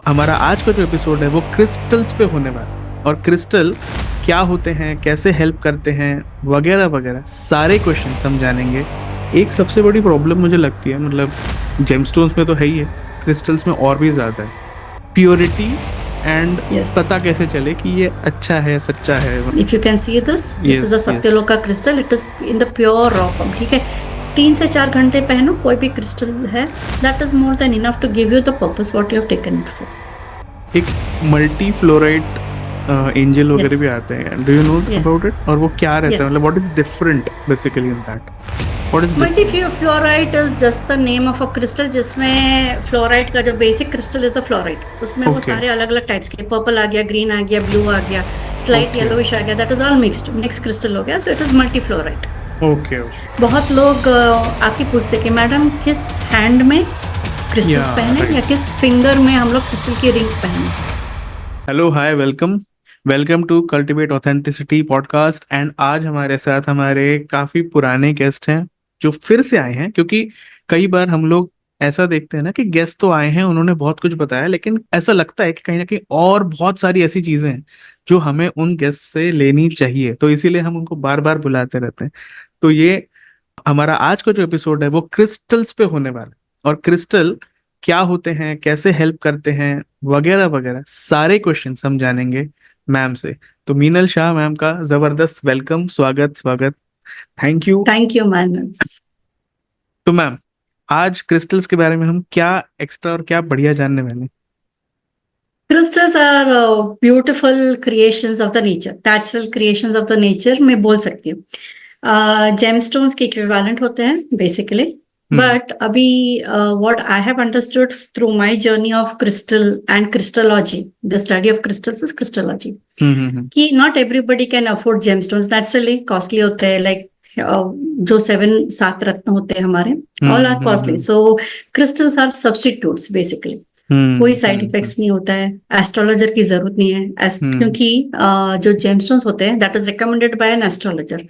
हमारा आज का जो एपिसोड है वो क्रिस्टल्स पे होने वाला है। और क्रिस्टल क्या होते हैं, कैसे हेल्प करते हैं, वगैरह वगैरह सारे क्वेश्चन हम जानेंगे। एक सबसे बड़ी प्रॉब्लम मुझे लगती है, मतलब जेमस्टोन्स में तो है ही है, क्रिस्टल्स में और भी ज़्यादा है, प्योरिटी एंड Yes. पता कैसे चले कि ये अच्छा है, सच्चा है। If you can see this is a yes yes. Satyaloka crystal. It is in the pure raw form. ठीक है, 3 से 4 घंटे पहनो कोई भी क्रिस्टल है. That is more than enough to give you the purpose what you have taken it for. एक multi fluoride angel वगैरह Yes. भी आते हैं, do you no Yes. About it? और वो क्या रहता है, Yes. मतलब what is different basically in that? What is Multifluoride is just the name of a crystal जिसमें फ्लोराइड का जो basic crystal is the fluoride. उसमें वो Okay. सारे अलग अलग टाइप्स के, पर्पल आ गया, ग्रीन आ गया, ब्लू आ गया, स्लाइट Okay. येलोविश आ गया, that is all mix crystal हो गया. So it is multifluoride. Okay. बहुत लोग आके पूछते कि मैडम किस हैंड में क्रिस्टल्स Yeah, पहने right. या किस फिंगर में हम लोग क्रिस्टल की रिंग्स पहने. Hello, hi, welcome to cultivate authenticity podcast. And आज हमारे साथ हमारे काफी पुराने गेस्ट हैं जो फिर से आए हैं, क्योंकि कई बार हम लोग ऐसा देखते हैं ना कि गेस्ट तो आए हैं, उन्होंने बहुत कुछ बताया, लेकिन ऐसा लगता है कि कहीं ना कहीं और बहुत सारी ऐसी चीजें हैं जो हमें उन गेस्ट से लेनी चाहिए, तो इसीलिए हम उनको बार बार बुलाते रहते हैं। तो ये हमारा आज का जो एपिसोड है वो क्रिस्टल्स पे होने वाला है। और क्रिस्टल क्या होते हैं, कैसे हेल्प करते हैं, वगैरह वगैरह सारे क्वेश्चंस हम जानेंगे मैम से। तो मीनल शाह मैम का जबरदस्त वेलकम, स्वागत स्वागत, थैंक यू। थैंक यू मानस. तो मैम, आज क्रिस्टल्स के बारे में हम क्या एक्स्ट्रा और क्या बढ़िया जानने वाले हैं? Crystals are beautiful creations of the nature, natural creations of the nature मैं बोल सकती हूँ. जेमस्टोन्स के इक्विवेलेंट होते हैं बेसिकली. बट अभी what I have understood through my journey of crystal and crystology, the study of crystals is crystology, कि not everybody can afford gemstones. Naturally costly होते हैं, लाइक जो 7 रत्न होते हैं हमारे, all are costly. So crystals are substitutes basically. कोई side effects नहीं होता है, एस्ट्रोलॉजर की जरूरत नहीं है, क्योंकि जो जेमस्टोन्स होते हैं that is recommended by an astrologer.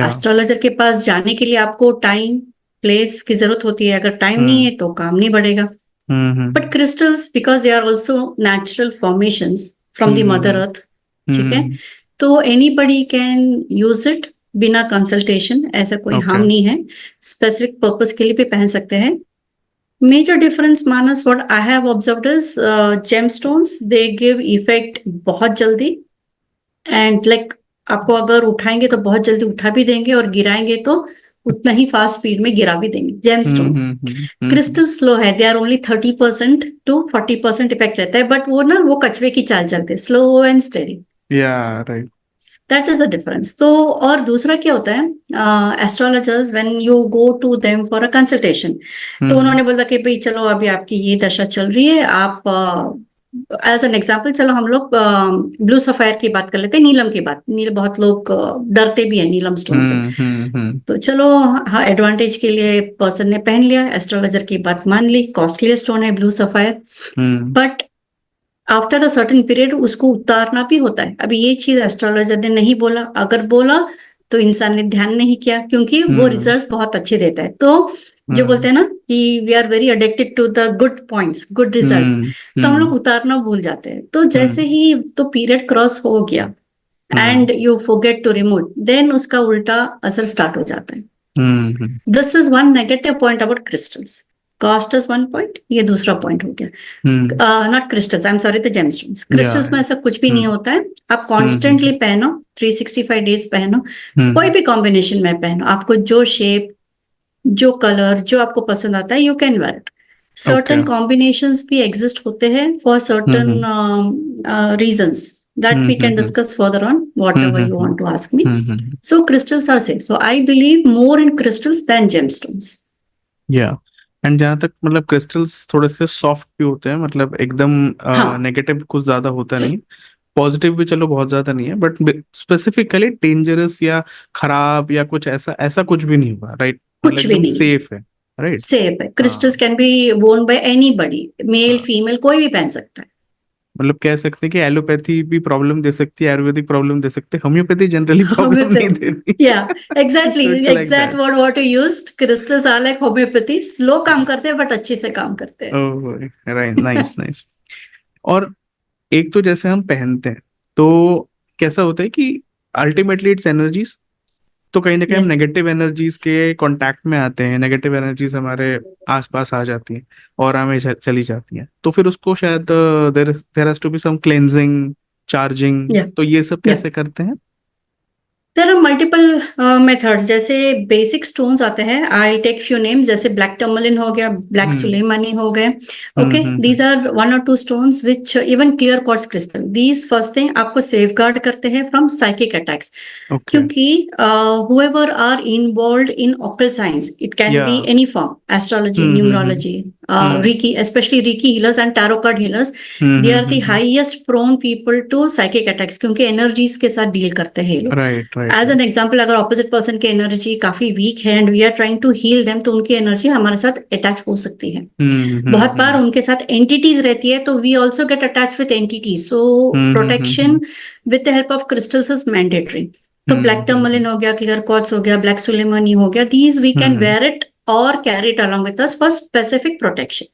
Astrologer के पास जाने के लिए आपको टाइम प्लेस की जरूरत होती है. अगर टाइम नहीं है तो काम नहीं बढ़ेगा. But crystals because they are also natural formations from the mother earth. ठीक है, तो एनीबडी कैन यूज इट बिना कंसल्टेशन. ऐसा कोई हार्म नहीं है. स्पेसिफिक पर्पस के लिए भी पहन सकते हैं. Major difference, Manas, what I have observed is gemstones, they give effect बहुत जल्दी. And like आपको अगर उठाएंगे तो बहुत जल्दी उठा भी देंगे, और गिराएंगे तो उतना ही फास्ट स्पीड में गिरा भी देंगे. जेमस्टोन्स. क्रिस्टल स्लो है, they are only 30% to 40% effect रहता है. बट वो ना, वो कछुए की चाल चलते हैं, slow and steady. Right. That is the difference. तो और दूसरा क्या होता है, astrologers when you go to them for a consultation, तो उन्होंने बोला कि भाई चलो अभी आपकी ये दशा चल रही है, आप एज एन एग्जाम्पल, चलो हम लोग ब्लू सफायर की बात कर लेते हैं, नीलम की बात. बहुत लोग डरते भी है नीलम स्टोन से. तो चलो, हाँ, एडवांटेज के लिए पर्सन ने पहन लिया, एस्ट्रोलॉजर की बात मान ली, कॉस्टली स्टोन है blue sapphire. But after a certain period उसको उतारना भी होता है. अभी ये चीज एस्ट्रोलॉजर ने नहीं बोला, अगर बोला तो इंसान ने ध्यान नहीं किया, क्योंकि वो रिजल्ट्स बहुत अच्छे देता है. तो जो बोलते हैं ना कि we are very addicted to the good points, good results, तो हम लोग उतारना भूल जाते हैं. तो जैसे ही तो पीरियड क्रॉस हो गया and you forget to remove, then उसका उल्टा असर स्टार्ट हो जाता है. This is one negative point about crystals. Cost is one point, ये दूसरा पॉइंट हो गया. Not crystals, I am sorry, the gemstones. Crystals में ऐसा कुछ भी नहीं होता है. आप कॉन्स्टेंटली पहनो, 365 डेज पहनो, कोई भी कॉम्बिनेशन में पहनो, आपको जो शेप, जो कलर, जो आपको पसंद आता है, you can wear it. Certain combinations भी एग्जिस्ट होते हैं for certain reasons that we can discuss further on, whatever you want to ask me. So crystals are safe. So I believe more in crystals than gemstones. And जहाँ तक मतलब crystals थोड़े से soft भी होते हैं, मतलब एकदम नेगेटिव कुछ ज्यादा होता नहीं, पॉजिटिव भी चलो बहुत ज्यादा नहीं है, बट स्पेसिफिकली डेंजरस या खराब या कुछ ऐसा कुछ भी नहीं हुआ, राइट? कुछ भी नहीं, सेफ है, राइट? सेफ है. Crystals can B worn by anybody, male female कोई भी पहन सकता है. मतलब कह सकते हैं कि एलोपैथी भी प्रॉब्लम दे सकती है, आयुर्वेदिक प्रॉब्लम दे सकते हैं, होम्योपैथी जनरली प्रॉब्लम नहीं देती. Yeah, exactly. So it's like exact that. what you used. Crystals are like homeopathy. Slow काम करते हैं बट अच्छे से काम करते हैं. ओह, राइट, नाइस नाइस. और एक तो जैसे हम पहनते हैं तो कैसा होता है कि अल्टीमेटली इट्स एनर्जीज, तो कहीं ना कहीं हम यस। नेगेटिव एनर्जीज के कांटेक्ट में आते हैं, नेगेटिव एनर्जीज हमारे आसपास आ जाती हैं और हमें चली जाती हैं, तो फिर उसको शायद there there has to be some cleansing, charging, या तो ये सब या कैसे करते हैं? There are multiple methods. जैसे बेसिक स्टोन्स आते हैं, आई टेक फ्यू नेम्स, जैसे ब्लैक टर्मलिन हो गया, ब्लैक हम्म सुलेमानी हो गए। ओके, दीज आर वन और two stones which even clear quartz crystal, these first thing आपको सेफ गार्ड करते हैं फ्रॉम साइकिक अटैक्स। ओके। क्योंकि whoever are involved in occult science, it can या be any form, astrology, numerology, hmm reiki, especially reiki healers and tarot card healers, they are the hmm. highest prone people to psychic attacks, क्योंकि energies के साथ deal करते हैं ये लोग। Right right as an right. Example, अगर opposite person की energy काफी वीक है and we are trying to heal them, तो उनकी एनर्जी हमारे साथ अटैच हो सकती है। बहुत बार हम्म। उनके साथ एंटिटीज रहती है, तो we also get attach with entities, so protection hmm. With the help of crystals is mandatory. तो ब्लैक टर्मलिन हम्म हो गया, क्लियर क्वार्ट्ज हो गया, ब्लैक सुलेमानी हो गया, these we can hmm. Wear it और carry it along with us for specific protection.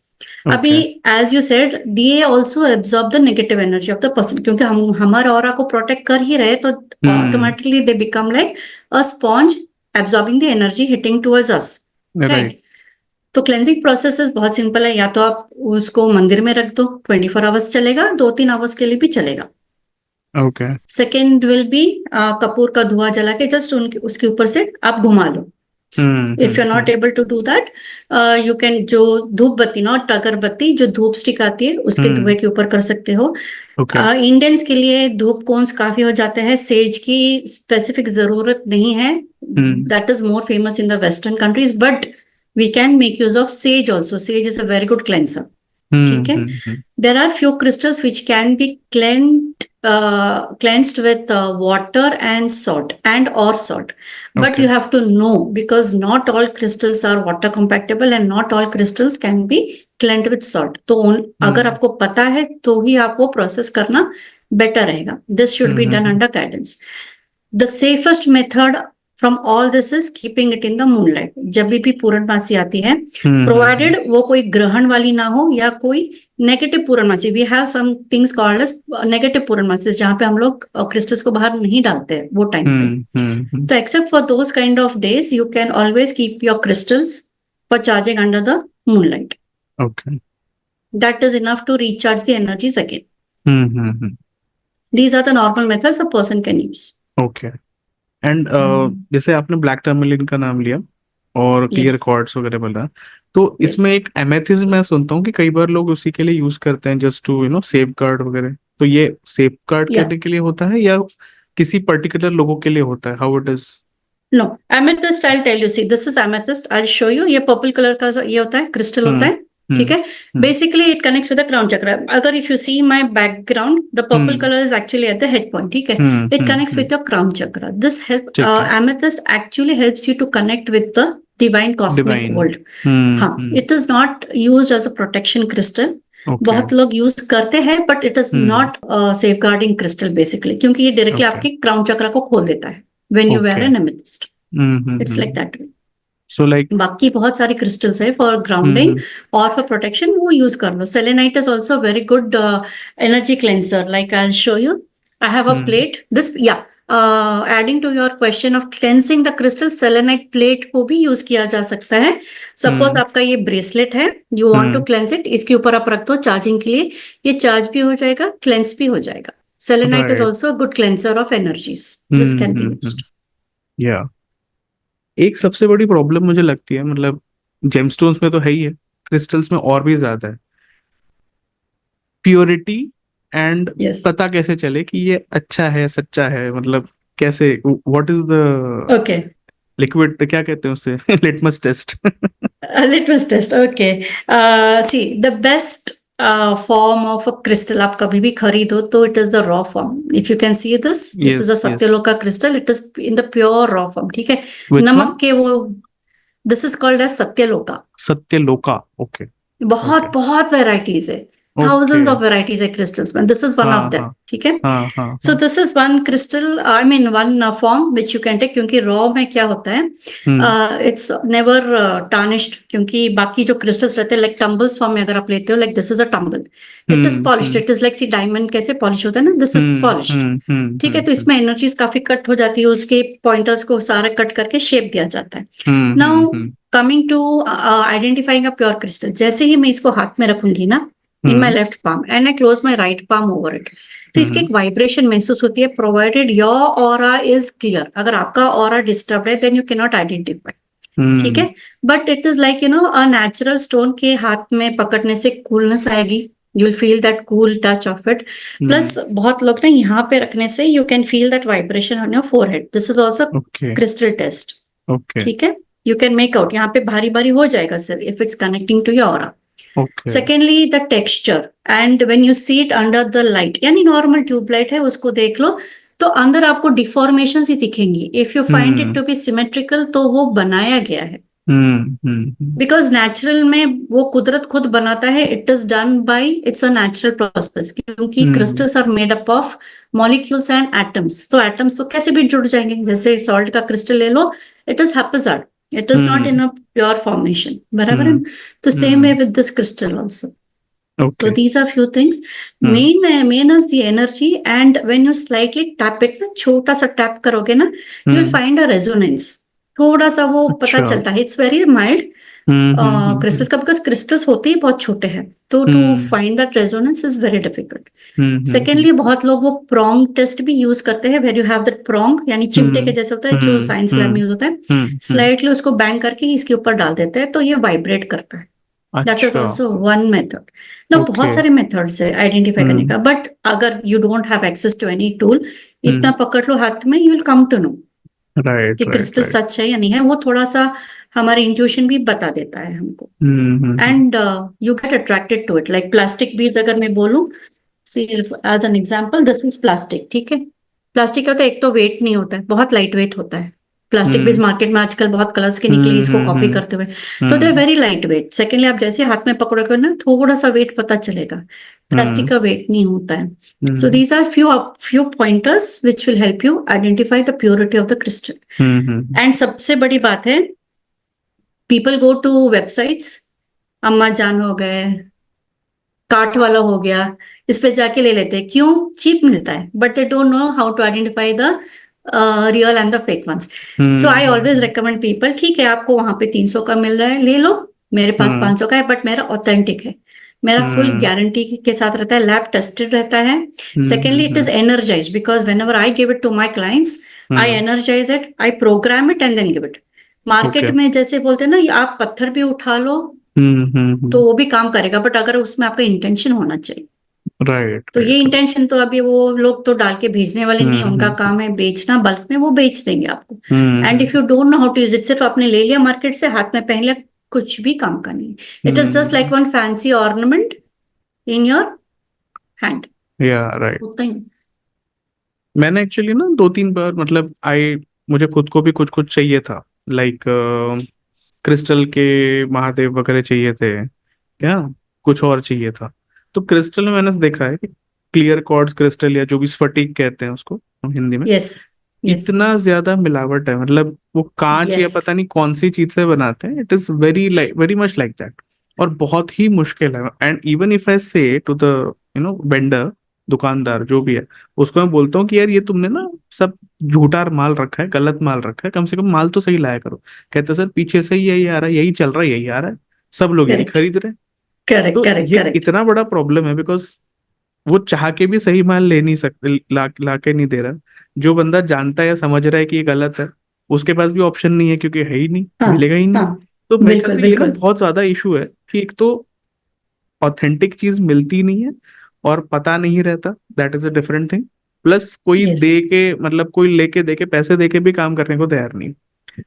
अभी okay. As you said, they also absorb the negative energy of the person, क्योंकि हम हमारे ऑरा को प्रोटेक्ट कर ही रहे, तो hmm. Automatically they become like a sponge absorbing the energy hitting towards us. Right. Right. तो क्लेंजिंग प्रोसेस बहुत सिंपल है, या तो आप उसको मंदिर में रख दो, 24 आवर्स चलेगा, 2-3 आवर्स के लिए भी चलेगा। Okay. Second will be Kapoor का धुआं जला के जस्ट उनके उसके ऊपर से आप घुमा लो। If you are not hmm. Able to do that, you can जो धूप बत्ती, नॉट अगरबत्ती, जो धूप स्टिक आती है उसके धुएं के ऊपर कर सकते हो। ओके। इंडियंस के लिए धूप कोन्स काफी हो जाते हैं, सेज की स्पेसिफिक जरूरत नहीं है। Hmm that is more famous in the western countries, but we can make use of sage also. Sage is a very good cleanser. ठीक है। Hmm. There are few crystals which can be cleansed with water and salt and or salt, but okay. you have to know, because not all crystals are water compatible and not all crystals can be cleansed with salt. तो अगर हम्म आपको पता है तो ही आप वो process करना better रहेगा। This should be done hmm under guidance. The safest method from all this is keeping it in the moonlight। जब भी पूर्णमासी आती है, हम्म। प्रोवाइडेड वो कोई ग्रहण वाली ना हो या कोई नेगेटिव पूर्णमासी, we have some things called as negative पूर्णमासी, जहां पे हम लोग क्रिस्टल्स को बाहर नहीं डालते हैं वो टाइम पे। हम्म। तो except for those kind of days, you can always keep your crystals for charging under the moonlight. Okay. That is enough to recharge the energies again. Hmm. These are the normal methods a person can use. Okay. And जैसे आपने black tourmaline का नाम लिया और clear yes. Quartz वगैरह बोला, तो yes. इसमें एक एमेथिज्म मैं सुनता हूँ कि कई बार लोग उसी के लिए यूज करते हैं, जस्ट टू सेफ गार्ड वगैरह, तो ये सेफ गार्ड या करने के लिए होता है या किसी पर्टिकुलर लोगों के लिए होता है, how it is? No, amethyst I'll tell you, see this is amethyst, I'll show you। ये पर्पल कलर का ये होता है, क्रिस्टल होता हम्म है। ठीक हम्म है। Basically it connects with the crown chakra. अगर if you see my background, the purple hmm colour is actually at the head point. ठीक है। It connects with your crown chakra. This help, ठीक है। amethyst actually helps you to connect with the divine cosmic divine. World. हाँ, it is not used as a protection crystal. Okay. बहुत लोग use करते हैं, but it is hmm. Not safe guarding crystal basically, क्योंकि ये directly okay. आपके crown चक्र को खोल देता है when you wear okay. An amethyst। It's like that way. So like. बाकी बहुत सारी क्रिस्टल्स है फॉर ग्राउंडिंग हम्म और फॉर प्रोटेक्शन, वो यूज कर लो। Selenite is also very good energy cleanser, like I show you. I have a hmm plate this, yeah adding to your question of cleansing the crystal, selenite plate को भी use किया जा सकता है। Suppose हम्म आपका ये ब्रेसलेट है, you want to hmm. Cleanse it, इसके ऊपर आप रख दो चार्जिंग के लिए, ये चार्ज भी हो जाएगा, क्लेंस भी हो जाएगा। Selenite is right. Also good cleanser of energies. This can be used. या एक सबसे बड़ी प्रॉब्लम मुझे लगती है, मतलब जेमस्टोन्स में तो है ही है, क्रिस्टल्स में और भी ज्यादा है, प्योरिटी। And yes. पता कैसे चले कि ये अच्छा है, सच्चा है, मतलब कैसे, what is the okay. Liquid, क्या कहते हैं उसे, litmus test? litmus test, okay। See, the best form of a crystal आप कभी भी खरीदो तो it is the raw form। If you can see this, this is a yes yes. Satyaloka crystal, it is in the pure raw form। ठीक है। Which one? नमक के वो, this is called as Satyaloka. Satyaloka. Okay. बहुत ओके। बहुत varieties है। Okay. thousands of varieties of crystals, and this is one of हाँ them. हाँ ठीक है. हाँ हाँ So हाँ। this is one crystal, I mean one form which you can take, क्योंकि raw में क्या होता है, हम्म it's never tarnished, क्योंकि बाकी जो crystals रहते हैं like tumbles form में अगर आप लेते हो, like this is a tumble, it is polished, hmm it is like see diamond कैसे polish होता है ना, this is polished. ठीक है, तो हम्म इसमें एनर्जीज काफी कट हो जाती है, उसके पॉइंटर्स को सारा कट करके शेप दिया जाता है. Now hmm coming to identifying a pure crystal, जैसे ही मैं इसको हाथ में रखूंगी ना, in my hmm left palm and I close my right palm over it, तो इसकी हम्म एक वाइब्रेशन महसूस होती है, provided your aura is clear. अगर आपका ऑरा डिस्टर्ब है then you can not identify. ठीक हम्म है, but it is like a natural stone के हाथ में पकड़ने से कूलनेस आएगी, you will feel that cool touch of it. Plus बहुत लोग ना यहाँ पे रखने से you can feel that vibration on your forehead. This is also okay crystal test. Okay ठीक है, यू कैन मेक आउट, यहाँ पे भारी भारी हो जाएगा sir if it's connecting to your aura. Okay. Secondly the texture, and when you see it under the light, यानी normal tubelight है उसको देख लो तो अंदर आपको डिफॉर्मेशन ही दिखेंगी. If you find it hmm to be symmetrical तो वो बनाया गया है, हम्म। बिकॉज नेचुरल में वो कुदरत खुद बनाता है. It is done by, it's a natural process, क्योंकि hmm crystals are made up of molecules and atoms. तो एटम्स तो कैसे भी जुड़ जाएंगे, जैसे सॉल्ट का क्रिस्टल ले लो, it is haphazard, it is not in hmm a pure formation. बराबर है. हम्म तो same way hmm. With this crystal also. So okay. these are few things. Hmm Main is the energy, and when you slightly tap it ना, छोटा सा tap करोगे ना, you will hmm. find a resonance. थोड़ा सा वो पता अच्छा। चलता है. इट्स वेरी माइल्ड क्रिस्टल्स का, बिकॉज क्रिस्टल्स होते ही बहुत छोटे हैं, तो to hmm find that resonance is very difficult. Hmm secondly बहुत लोग वो प्रोंग टेस्ट भी यूज करते हैं, where you have that prong, यानी चिमटे के जैसे होता है जो साइंस लैब में यूज होता है, हम्म। स्लाइटली उसको बैंग करके इसके ऊपर डाल देते हैं तो ये वाइब्रेट करता है. दैट इज अच्छा। Also one method. ना बहुत ओके। सारे मेथड्स है आइडेंटिफाई करने हम्म का, बट अगर you don't have access to any tool, इतना हम्म। पकड़ लो हाथ में, you will come to know कि राइट राइट क्रिस्टल राइट। सच है या नहीं है. वो थोड़ा सा हमारे इंट्यूशन भी बता देता है हमको. Hmm. And you get attracted to it. Like plastic beads अगर मैं बोलूं, as an example, this is plastic. ठीक है, प्लास्टिक का होता है, एक तो वेट नहीं होता है, बहुत लाइट वेट होता है. प्लास्टिक बीज हम्म मार्केट में आजकल बहुत कलर्स के निकले इसको कॉपी हम्म करते हुए, तो they are very light weight. Secondly आप जैसे हाथ में पकड़ोगे ना, थोड़ा सा वेट पता चलेगा, प्लास्टिक हम्म का वेट नहीं होता है. So hmm these are few pointers which will help you identify the purity of the crystal. Hmm. And सबसे बड़ी बात है, पीपल गो टू वेबसाइट्स, अम्मा जान हो गए, काठ वाला हो गया, इस पे जाके ले लेते हैं. क्यों? चीप मिलता है, but they don't know how to identify the real and the fake ones. So I always hmm recommend people, ठीक है आपको वहां पे 300 का मिल रहा है, ले लो. मेरे पास हम्म 500 का है, बट मेरा ऑथेंटिक है, मेरा फुल हम्म गारंटी के साथ रहता है, लैब टेस्टेड रहता है. Secondly it is hmm energize, because whenever I give it to my clients, I hmm. Energize it, I program it and then give it. Market okay. में जैसे बोलते हैं ना, आप पत्थर भी उठा लो तो हम्म। वो भी काम करेगा, बट अगर उसमें आपका इंटेंशन होना चाहिए. राइट तो ये राइट राइट। इंटेंशन तो अभी वो लोग तो डाल के भेजने वाले नहीं है, उनका हम्म काम है बेचना, बल्क में वो बेच देंगे आपको. And if hmm you don't know how to use it, सिर्फ आपने ले लिया मार्केट से, हाथ में पहन लिया, कुछ भी काम का नहीं. It is just like hmm. One fancy ornament in your hand, या राइट। उतना ही. मैंने एक्चुअली ना दो तीन बार मतलब आई मुझे खुद को भी कुछ कुछ चाहिए था, लाइक क्रिस्टल के महादेव वगैरह चाहिए थे क्या, कुछ और चाहिए था। तो क्रिस्टल में मैंने देखा है कि क्लियर क्वार्ट्ज क्रिस्टल या जो भी स्फटिक कहते हैं उसको हम हिंदी में, यस यस इतना ज्यादा मिलावट है, मतलब वो कांच या यस. पता नहीं कौन सी चीज से बनाते हैं, it is very much like that. और बहुत ही मुश्किल है। एंड इवन इफ आई से टू द वेंडर, दुकानदार जो भी है, उसको मैं बोलता हूँ कि यार ये तुमने ना सब झूठा माल रखा है, गलत माल रखा है, कम से कम माल तो सही लाया करो। कहते हैं, सर पीछे से ही यही आ रहा है, यही चल रहा है, यही आ रहा है, सब लोग यही करेक्ट खरीद रहे हैं। करेक्ट तो करेक्ट ये करेक्ट. इतना बड़ा प्रॉब्लम है, बिकॉज वो चाह के भी सही माल ले नहीं सकते, ला के नहीं दे रहा। जो बंदा जानता है या समझ रहा है कि ये गलत है, उसके पास भी ऑप्शन नहीं है, क्योंकि है ही नहीं, हाँ मिलेगा ही नहीं। हाँ, तो मेरे ख्याल बिल्कुल से ये ना बिल्कुल. बहुत ज्यादा इशू है कि एक तो ऑथेंटिक चीज मिलती नहीं है और पता नहीं रहता, that is a different thing. Plus कोई यस, दे के मतलब कोई लेके दे के पैसे दे के भी काम करने को तैयार नहीं।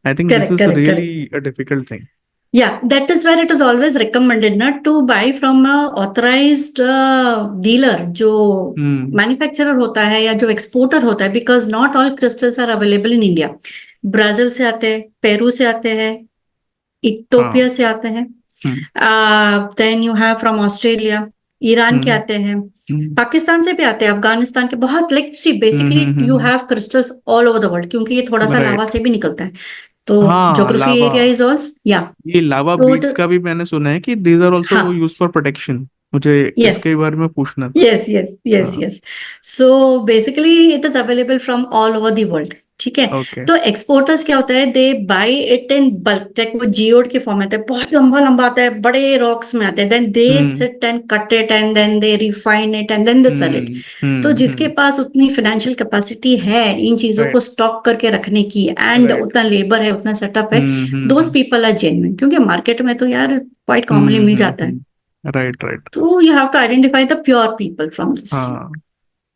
I think this correct is correct really correct. A difficult thing. Yeah, that is where it is always recommended not to buy from a authorized dealer जो हम्म। मैन्युफैक्चरर होता है या जो एक्सपोर्टर होता है, because not all crystals are available in India. Brazil से आते हैं, पेरू से आते हैं, इथियोपिया हाँ। से आते हैं, hmm then you have from Australia. Iran के हम्म आते हैं, हम्म पाकिस्तान से भी आते हैं, अफगानिस्तान के, बहुत like see basically you hmm. Have crystals all over the world, क्योंकि ये थोड़ा सा लावा राइट। से भी निकलता है, तो हाँ, geography lava. Area is also या। ये लावा तो बीड्स का भी मैंने सुना है कि दीज आर ऑल्सो हाँ, यूज फॉर प्रोटेक्शन। मुझे यस, इसके बारे में पूछना था। yes, yes, yes, हाँ। yes. So basically it is available from all over the world. ठीक है। ओके। तो एक्सपोर्टर्स क्या होता है, they buy it in bulk, take वो जियोड के फॉर्म में आता है, बहुत लंबा लंबा आता है, बड़े रॉक्स में आते हैं, then they hmm sit and cut it and then they refine it and then they sell it. तो जिसके हम्म। पास उतनी फाइनेंशियल कैपेसिटी है इन चीजों को राइट स्टॉक करके रखने की, एंड राइट। उतना लेबर है, उतना सेटअप है, those hmm. People are genuine, क्योंकि मार्केट में तो यार क्वाइट कॉमनली मिल जाता है। Right right. तो you have to identify the pure people from this. हाँ,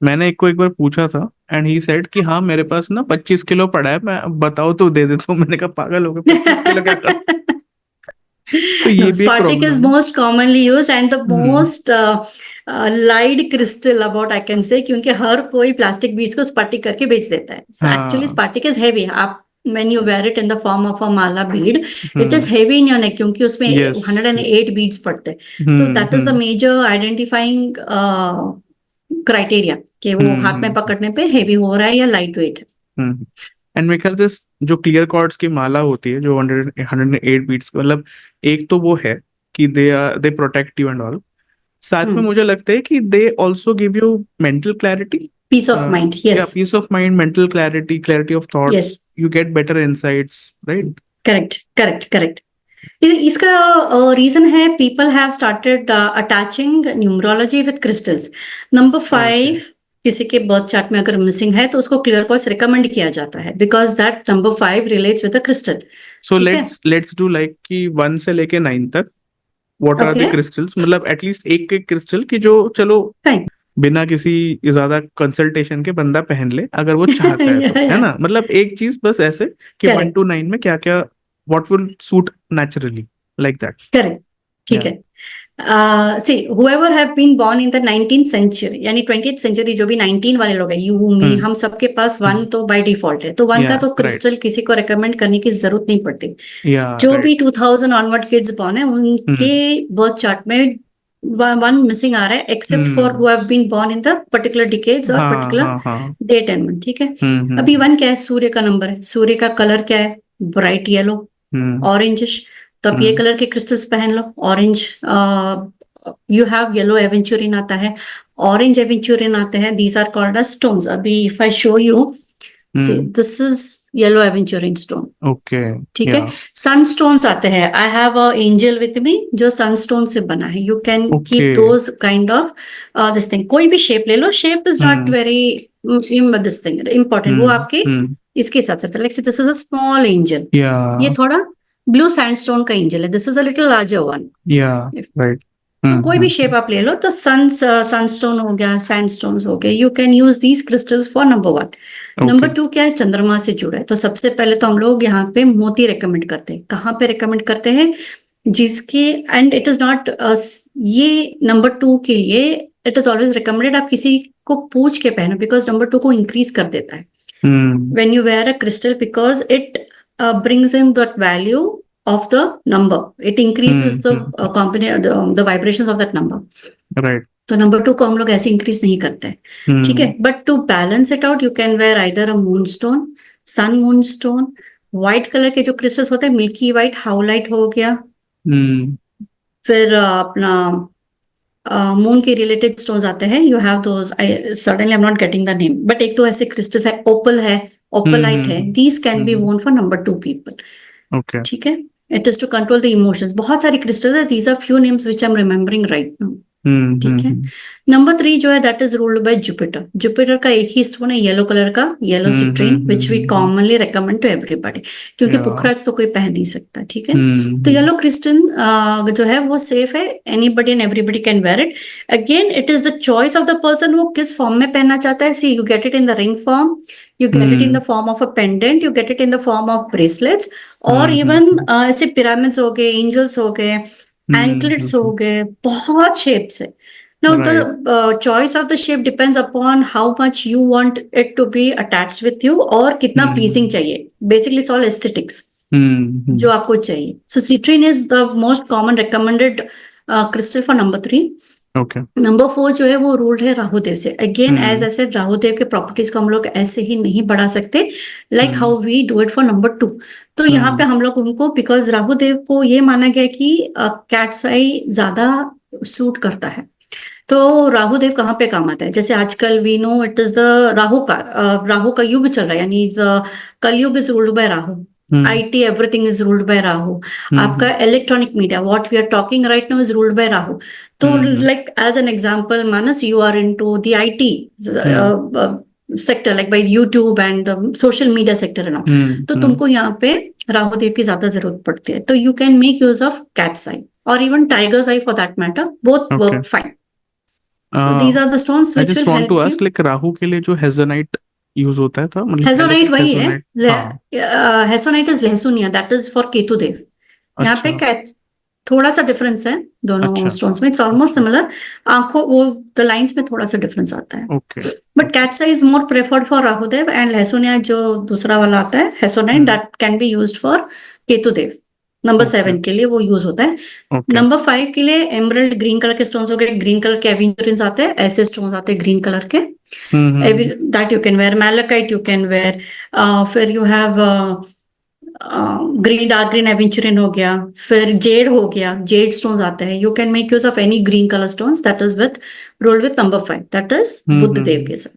मैंने एक को एक बार पूछा था एंड ही सेड कि हाँ मेरे पास ना 25 किलो पड़ा है, मैं बताओ तो दे देता हूँ। मैंने कहा पागल हो गए, 25 किलो क्या कर। तो ये No, भी एक Spartic is प्रॉब्लम है। most commonly used and the hmm. most lied crystal about I can say, क्योंकि हर कोई प्लास्टिक बीड्स को स्पार्टिक करके बेच देता है। So actually हाँ। Spartic is heavy. आप when you wear it in the form of a mala bead, it is hmm. heavy in your neck, क्योंकि उसमें यस यस। 108 beads पड़ते हैं। So that is the hmm. major identifying criteria, कि वो हाथ में हम्म। पकड़ने पे हेवी हो रहा है या लाइट वेट है। हम्म। एंड मेरे ख्याल से जो क्लियर कॉर्ड्स की माला होती है जो 108 बीट्स, मतलब एक तो वो है कि they protect you and all. साथ में हम्म, मुझे लगता है कि they also give you mental clarity. Peace of mind, yeah yes, peace of mind, mental clarity, clarity of thought. Yes, you get better insights, right. Correct, correct, correct. इसका reason है, people have started attaching numerology with crystals. Number okay. 5 किसी के birth chart में अगर missing है तो उसको clear chords recommend किया जाता है, because that number 5 relates with the crystal. So ठीक है, लेट्स डू लाइक कि 1 से लेके 9 तक what are the okay, crystals, मतलब एटलीस्ट एक एक क्रिस्टल की जो चलो फाइन। बिना किसी ज्यादा कंसल्टेशन के बंदा पहन ले अगर वो चाहता है तो, है या ना। मतलब एक चीज बस ऐसे कि वन करेक्ट, टू नाइन में क्या क्या, what will suit naturally, like that. Correct, ठीक या। है। सी whoever have been born in the 19th century यानी 20th century, जो भी 19 वाले लोग हैं, यू मी, हम्म हम सबके पास वन हम्म। तो बाय डिफॉल्ट है, तो वन या। का तो राइट। क्रिस्टल किसी को रेकमेंड करने की जरूरत नहीं पड़ती। या। जो भी राइट। 2000 ऑनवर्ड किड्स बॉर्न है उनके हम्म बर्थ चार्ट में वन मिसिंग आ रहा है, except for hmm. Who have been born in the particular decades और हाँ पर्टिकुलर हाँ हाँ। Date and month. ठीक है। अभी हम्म। वन क्या है, सूर्य का नंबर है, सूर्य का कलर क्या है, ब्राइट येलो, हम्म ऑरेंजिश। तो आप ये हम्म कलर के क्रिस्टल्स पहन लो। Orange, you have yellow aventurine आता है, ऑरेंज एवेंचुरिन आते हैं, these are called as stones. अभी if I show you, see hmm. This is yellow aventurine stone. Okay. ठीक या। है। सनस्टोन्स आते हैं, I have a angel with me जो सनस्टोन से बना है, you can okay. Keep those kind of this thing. कोई भी शेप ले लो, shape is not hmm very this thing important, वो आपके हम्म। इसके हिसाब से होता है। Like this is a small angel, या। ये थोड़ा ब्लू सैंडस्टोन का एंजल है, this is a little larger one. या। राइट। तो कोई भी शेप हम्म। आप ले लो, तो सनस्टोन हो गया, सैंडस्टोन्स हो गए, you can use these crystals for number 1। Okay. Number 2 क्या है, चंद्रमा से जुड़ा है, तो सबसे पहले तो हम लोग यहाँ पे मोती रेकमेंड करते हैं। कहाँ पे रेकमेंड करते हैं, जिसके, एंड इट इज नॉट, ये नंबर 2 के लिए इट इज ऑलवेज रिकमेंडेड आप किसी को पूछ के पहनो, बिकॉज नंबर 2 को इंक्रीज कर देता है हम्म when you wear a crystal, because it brings in that value of the number, it increases the the vibrations of that number। Right. तो नंबर 2 को हम लोग ऐसे इंक्रीज नहीं करते हैं। ठीक है, hmm but to balance it out you can wear either a moon stone, sun moon stone, white colour के जो क्रिस्टल्स होते हैं, मिल्की व्हाइट, हाउलाइट हो गया, हम्म फिर अपना मून के रिलेटेड स्टोन्स आते हैं, you have those, I suddenly I am not getting the name, but एक तो ऐसे क्रिस्टल्स है, ओपल है, ओपलाइट है, these can be worn for number 2 people. Okay. ठीक है। It is to control the emotions, बहुत सारी क्रिस्टल्स है, these are few names which I am remembering right now. ठीक है। हम्म। नंबर 3 जो है, that is ruled by Jupiter. Jupiter का एक ही स्टोन है, येलो कलर का, yellow citrine, which we commonly recommend to everybody, क्योंकि या। पुखराज तो कोई पहन नहीं सकता। ठीक है। तो हम्म। येलो क्रिस्टल जो है वो सेफ है, anybody and everybody can wear it. Again it is the choice of the person, वो किस फॉर्म में पहनना चाहता है। See, you get it in the ring form, you get it in the form of a pendant, you get it in the form of bracelets, और even ऐसे pyramids हो गए, एंजल्स हो गए, एंकलेट्स हो गए, बहुत शेप्स है। Now the choice of the shape depends upon how much you want it to be attached with you, और कितना pleasing चाहिए। Basically it's all aesthetics हम्म। जो आपको चाहिए। So citrine is the most common recommended crystal for number 3। Okay. Number 4 जो है वो ruled है राहु देव से। Again as hmm. I said, Rahu Dev के प्रॉपर्टीज को हम लोग ऐसे ही नहीं बढ़ा सकते, like hmm. How we do it for number 2। तो यहाँ पे हम्म। हम लोग उनको, बिकॉज राहु देव को ये माना गया कि कैट्स आई ज्यादा सूट करता है। तो राहु देव कहाँ पे काम आता है? जैसे आजकल we know it is the Rahu का युग चल रहा है, यानी Kalyug is ruled by Rahu. Hmm. IT everything is ruled by Rahu. आपका hmm. Electronic media what we are talking right now is ruled by Rahu. तो हम्म। Like as an example, Manas, you are into the IT hmm. Sector, like by YouTube and social media sector and all. हम्म। तो हम्म। तुमको यहाँ पे राहु देव की ज्यादा जरूरत पड़ती है। तो you can make use of cat's eye और even tiger's eye for that matter, both okay. Work fine. So these are the stones I which just will want to help ask, you. Like Rahu के लिए जो हेजोनाइट use होता है था, मतलब पहले तो हेसोनाइट वही है। हेजोनाइट। हाँ। हेसोनाइट इज लहसुनिया, that is for Ketu Dev. यहाँ पे अच्छा। थोड़ा सा डिफरेंस है दोनों अच्छा। स्टोन्स में, इट्स ऑलमोस्ट अच्छा। सिमिलर। आंखों वो द लाइंस में थोड़ा सा डिफरेंस आता है। Okay. But okay. Cat's is more preferred for Rahudev, and लहसुनिया जो दूसरा वाला आता है hessonite, hmm. That can be used for Ketu Dev. Number okay. 7 के लिए वो यूज होता है। ओके। नंबर 5 के लिए एमरल्ड ग्रीन कलर के स्टोन्स हो गए, ग्रीन कलर के एवेंचुरिन्स आते हैं, ऐसे स्टोन्स आते हैं ग्रीन कलर के, हम्म। that you can wear. Malachite you can wear. फिर you have green, dark green aventurine हो गया। फिर जेड हो गया, जेड स्टोन्स आते हैं। You can make use of any green colour stones, that is with rolled with number 5, that is hmm. Budh Dev hmm. के साथ।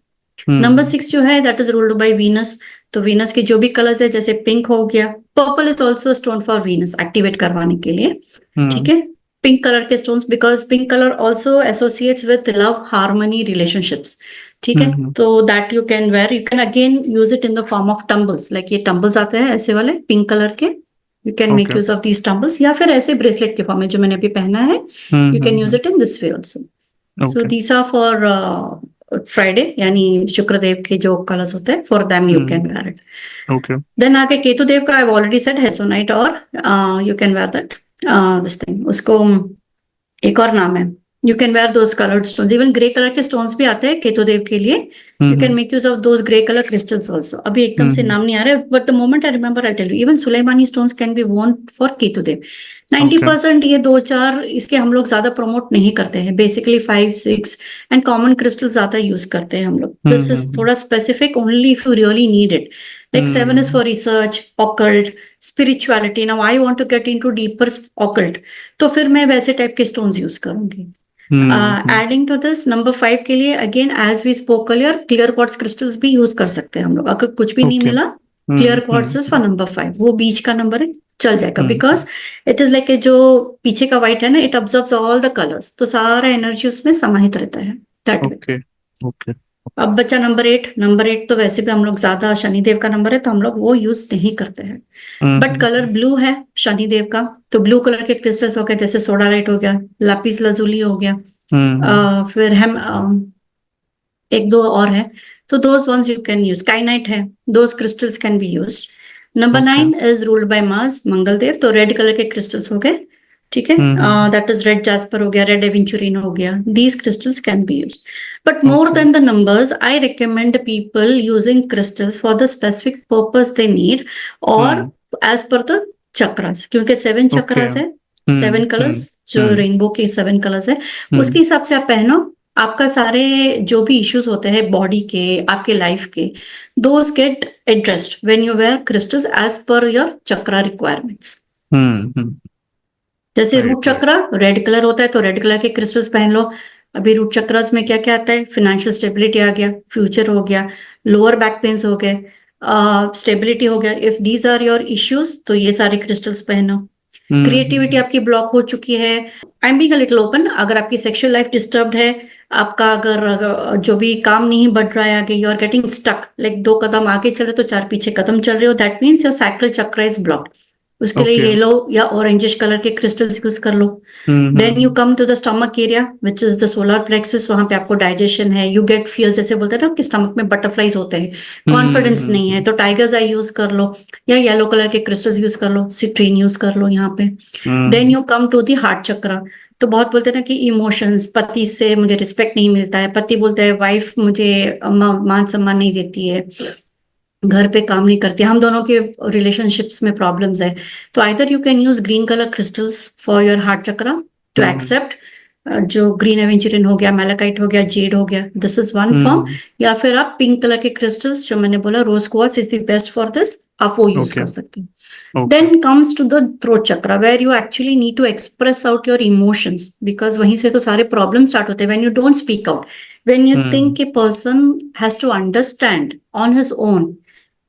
Number hmm. 6 जो है that is ruled by Venus. तो वीनस के जो भी कलर्स है, जैसे पिंक हो गया, purple is also stone for Venus activate करवाने के लिए। ठीक हम्म। है, पिंक कलर के stones, because pink colour also associates with love, harmony, relationships. ठीक है, हम्म। तो that you can where, you can again use it in the form of tumbles, like ये टम्बल्स आते हैं ऐसे वाले पिंक कलर के। You can make okay. Use of these tumbles, या फिर ऐसे ब्रेसलेट के फॉर्म में जो मैंने अभी पहना है, you can use it in this way also. So okay. These are for Friday, यानी शुक्रदेव के जो कलर्स होते हैं, for them you hmm. Can wear it. Okay. Then आगे केतु देव का आई ऑलरेडी सेड हेसोनाइट, और you can wear that this thing, उसको एक और नाम है। You can wear those coloured stones, even grey colour के स्टोन्स भी आते हैं केतु देव के लिए। You can hmm. Make use of those grey colour crystals also. अभी एकदम से हम्म। नाम नहीं आ रहा है, but the moment I remember I tell you. Even सुलेमानी stones can be worn for Ketu Dev. Okay. 90% ये दो चार इसके हम लोग ज्यादा प्रमोट नहीं करते हैं, बेसिकली 5 6 एंड कॉमन क्रिस्टल ज्यादा यूज करते हैं हम लोग। दिस इज हम्म। थोड़ा specific only if you really need it. Like 7 is hmm. for research, occult, spirituality. Now I want to get into deeper occult. तो फिर मैं वैसे टाइप के स्टोन्स यूज करूंगी। Hmm. Adding to this, number 5 के लिए again as we spoke earlier, clear quartz crystals भी use कर सकते हैं हम लोग। अगर कुछ भी नहीं ओके। मिला, clear quartz is for number 5, वो बीच का नंबर है, चल जाएगा। हम्म। बिकॉज इट इज लाइक जो पीछे का व्हाइट है ना, it absorbs all the colours, तो सारा एनर्जी उसमें समाहित रहता है, दैट वे। ओके। ओके। अब बच्चा नंबर 8 तो वैसे भी हम लोग ज्यादा, शनिदेव का नंबर है तो हम लोग वो यूज नहीं करते हैं। But colour hmm. ब्लू है शनिदेव का, तो ब्लू कलर के क्रिस्टल्स हो गए, जैसे सोडालाइट हो गया, लापिस lazuli हो गया। हम्म। फिर हम एक दो और है, तो those ones you can use. Kyanite है, those crystals can be use. Number okay. 9 is ruled by Mars, Mangal Dev, तो रेड कलर के क्रिस्टल्स हो गए। ठीक है, hmm. That is red jasper हो गया, रेड एवेंचुरिन हो गया, these crystals can be use. But more okay. Then the numbers, I recommend people using crystals for the specific purpose they need, और hmm. As per the chakras, क्योंकि 7 okay. Chakras है, 7 colours, जो हम्म। Rainbow के 7 colours है, उसके हम्म। हिसाब से आप पहनो। आपका सारे जो भी इश्यूज होते हैं बॉडी के, आपके लाइफ के, those get addressed when you wear crystals as per your chakra requirements. हम्म। जैसे root right, right. Chakra red colour होता है, तो रेड कलर के क्रिस्टल्स पहन लो। अभी रूट चक्रास में क्या क्या आता है? फाइनेंशियल स्टेबिलिटी आ गया, फ्यूचर हो गया, लोअर बैक पेन्स हो गए, स्टेबिलिटी हो गया। If these are your issues, तो ये सारे क्रिस्टल्स पहनो। Creativity hmm. आपकी ब्लॉक हो चुकी है, I am being a little open, अगर आपकी सेक्सुअल लाइफ डिस्टर्ब्ड है, आपका अगर जो भी काम नहीं बढ़ रहा है आगे, you are getting stuck, like 2 कदम आगे चल रहे तो 4 पीछे कदम चल रहे हो, that means your sacral chakra is blocked. उसके लिए ओके। येलो या ऑरेंजिश कलर के क्रिस्टल्स यूज कर लो। Then you hmm. Come to the stomach area which is the solar plexus, वहां पे आपको डाइजेशन है, यू गेट फियर, जैसे बोलते हैं ना कि स्टमक में बटरफ्लाईज होते हैं, कॉन्फिडेंस नहीं है, हम्म। तो टाइगर्स आई यूज कर लो, या येलो कलर के क्रिस्टल्स यूज कर लो, सिट्रीन यूज कर लो यहाँ पे। Then hmm. You come to the heart chakra. तो बहुत बोलते हैं ना कि इमोशंस, पति से मुझे रिस्पेक्ट नहीं मिलता है, पति बोलता है वाइफ मुझे मान सम्मान नहीं देती है, घर पे काम नहीं करती, हम दोनों के रिलेशनशिप्स में प्रॉब्लम्स है। तो either you can use green colour crystals for your heart chakra to hmm. Accept जो ग्रीन एवेंचुरिन हो गया, मैलाकाइट हो गया, जेड हो गया, this is one form. Hmm. या फिर आप पिंक कलर के क्रिस्टल्स, जो मैंने बोला rose quartz is the best for this, आप वो यूज ओके। कर सकते हो। Okay. Then comes to the throat chakra where you actually need to express out your emotions, because वहीं से तो सारे problems start होते हैं when you don't speak out, when you hmm. think a person has to understand on his own।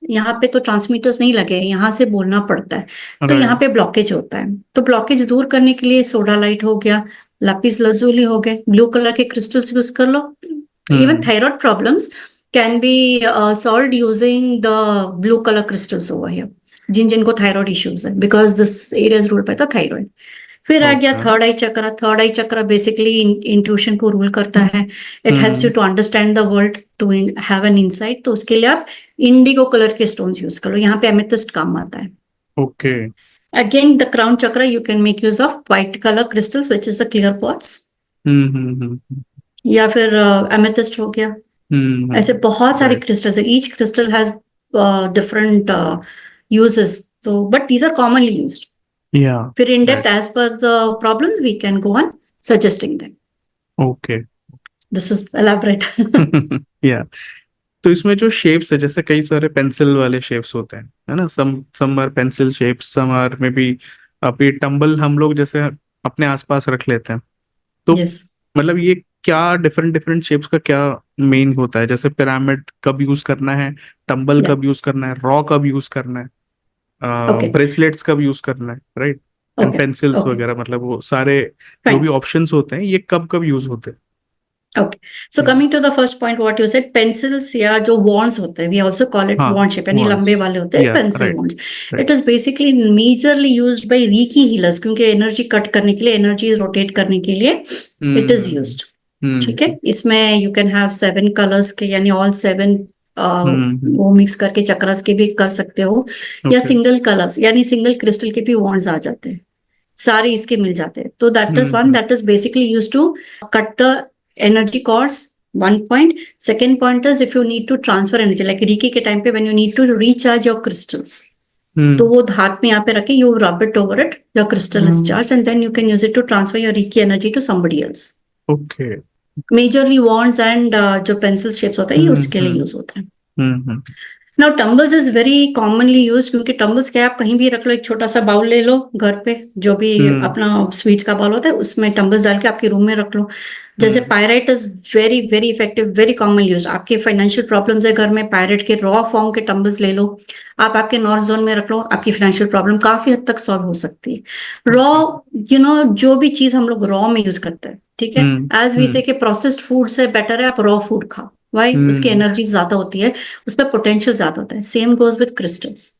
यहाँ पे तो transmitters नहीं लगे हैं, यहाँ से बोलना पड़ता है, तो यहाँ राइट। पे ब्लॉकेज होता है। तो ब्लॉकेज दूर करने के लिए सोडा लाइट हो गया, लापिस lazuli हो गए, ब्लू कलर के क्रिस्टल्स यूज कर लो। Even hmm. Thyroid problems can be solved using the blue colour crystals over here, जिनको थायराइड इश्यूज है, because this area is ruled by the thyroid. फिर आ गया ओके। थर्ड आई चक्र। थर्ड आई चक्र बेसिकली इंट्यूशन को रूल करता है। It helps you hmm. To understand the world, to have an insight. तो उसके लिए आप इंडिगो कलर के स्टोन्स यूज कर लो, यहाँ पे एमेथिस्ट काम आता है। Okay. Again the crown chakra you can make use of white colour crystals which is the clear quartz, या फिर एमेथिस्ट हो गया। ऐसे बहुत सारे राइट। क्रिस्टल्स है, each crystal has different uses, तो but these are commonly used. या। फिर in depth right. As per the problems we can go on suggesting them. Okay. This is elaborate. या। तो इसमें जो शेप्स है, जैसे कई सारे पेंसिल वाले शेप्स होते हैं, है ना, some are pencil shapes, some are may be, अभी टंबल हम लोग जैसे अपने आसपास रख लेते हैं, तो यस। मतलब ये क्या डिफरेंट डिफरेंट शेप्स का क्या मेन होता है, जैसे पिरामिड कब यूज करना है, टंबल या कब यूज करना है, रॉ कब यूज करना है, ओके ब्रेसलेट्स कब यूज करना है, right, and okay pencils okay वगैरह, मतलब वो सारे जो फाइन। भी ऑप्शंस होते हैं ये कब कब यूज होते Okay. So हैं? coming to the first point, what you said, pencils या जो wands होते हैं, we also call it हाँ। wand shape, यानी लंबे वंस। वाले होते हैं या। pencil right. wands. Right. It is basically majorly used by Reiki healers, क्योंकि एनर्जी कट करने के लिए, एनर्जी रोटेट करने के लिए इट इज हम्म। यूज्ड। ठीक है, हम्म। इसमें यू कैन हैव 7 कलर्स के, यानी ऑल 7 हम्म। वो मिक्स करके चक्रस के भी कर सकते हो, या ओके। सिंगल कलर्स यानी सिंगल क्रिस्टल के भी wands आ जाते हैं, सारे इसके मिल जाते हैं। तो that is one, hmm. That is basically use to cut the energy cords, one point. Second point is if you need to transfer energy, like reiki के टाइम पे when you need to recharge your crystals, तो हम्म। वो हाथ में यहाँ पे रखे, you rub it over it, your crystal is charge and then you can use it to transfer your reiki energy to somebody else. Okay. Majorly wands and जो pencil shapes होता है ये हम्म। उसके लिए हम्म। यूज होता है। Hmm. Now tumbles is very commonly use, क्योंकि tumbles क्या है, आप कहीं भी रख लो, एक छोटा सा बाउल ले लो घर पे, जो भी हम्म। अपना स्वीट्स का बाउल होता है उसमें टम्बल्स डाल के आपके रूम में रख लो। जैसे hmm. Pyrite is very very effective, very common use. आपके फाइनेंशियल प्रॉब्लम्स है घर में, पायराइट के रॉ फॉर्म के टम्बल्स ले लो, आप आपके नॉर्थ जोन में रख लो, आपकी फाइनेंशियल प्रॉब्लम काफी हद तक सॉल्व हो सकती है। Raw, okay. यू नो, जो भी चीज हम लोग रॉ में यूज करते हैं, ठीक है, हम्म। एज वी हम्म। से के प्रोसेस्ड फूड से बेटर है आप रॉ फूड खाओ। वाई? उसकी हम्म। एनर्जी ज्यादा होती है, उस पर पोटेंशियल ज्यादा होता है। Same goes with crystals,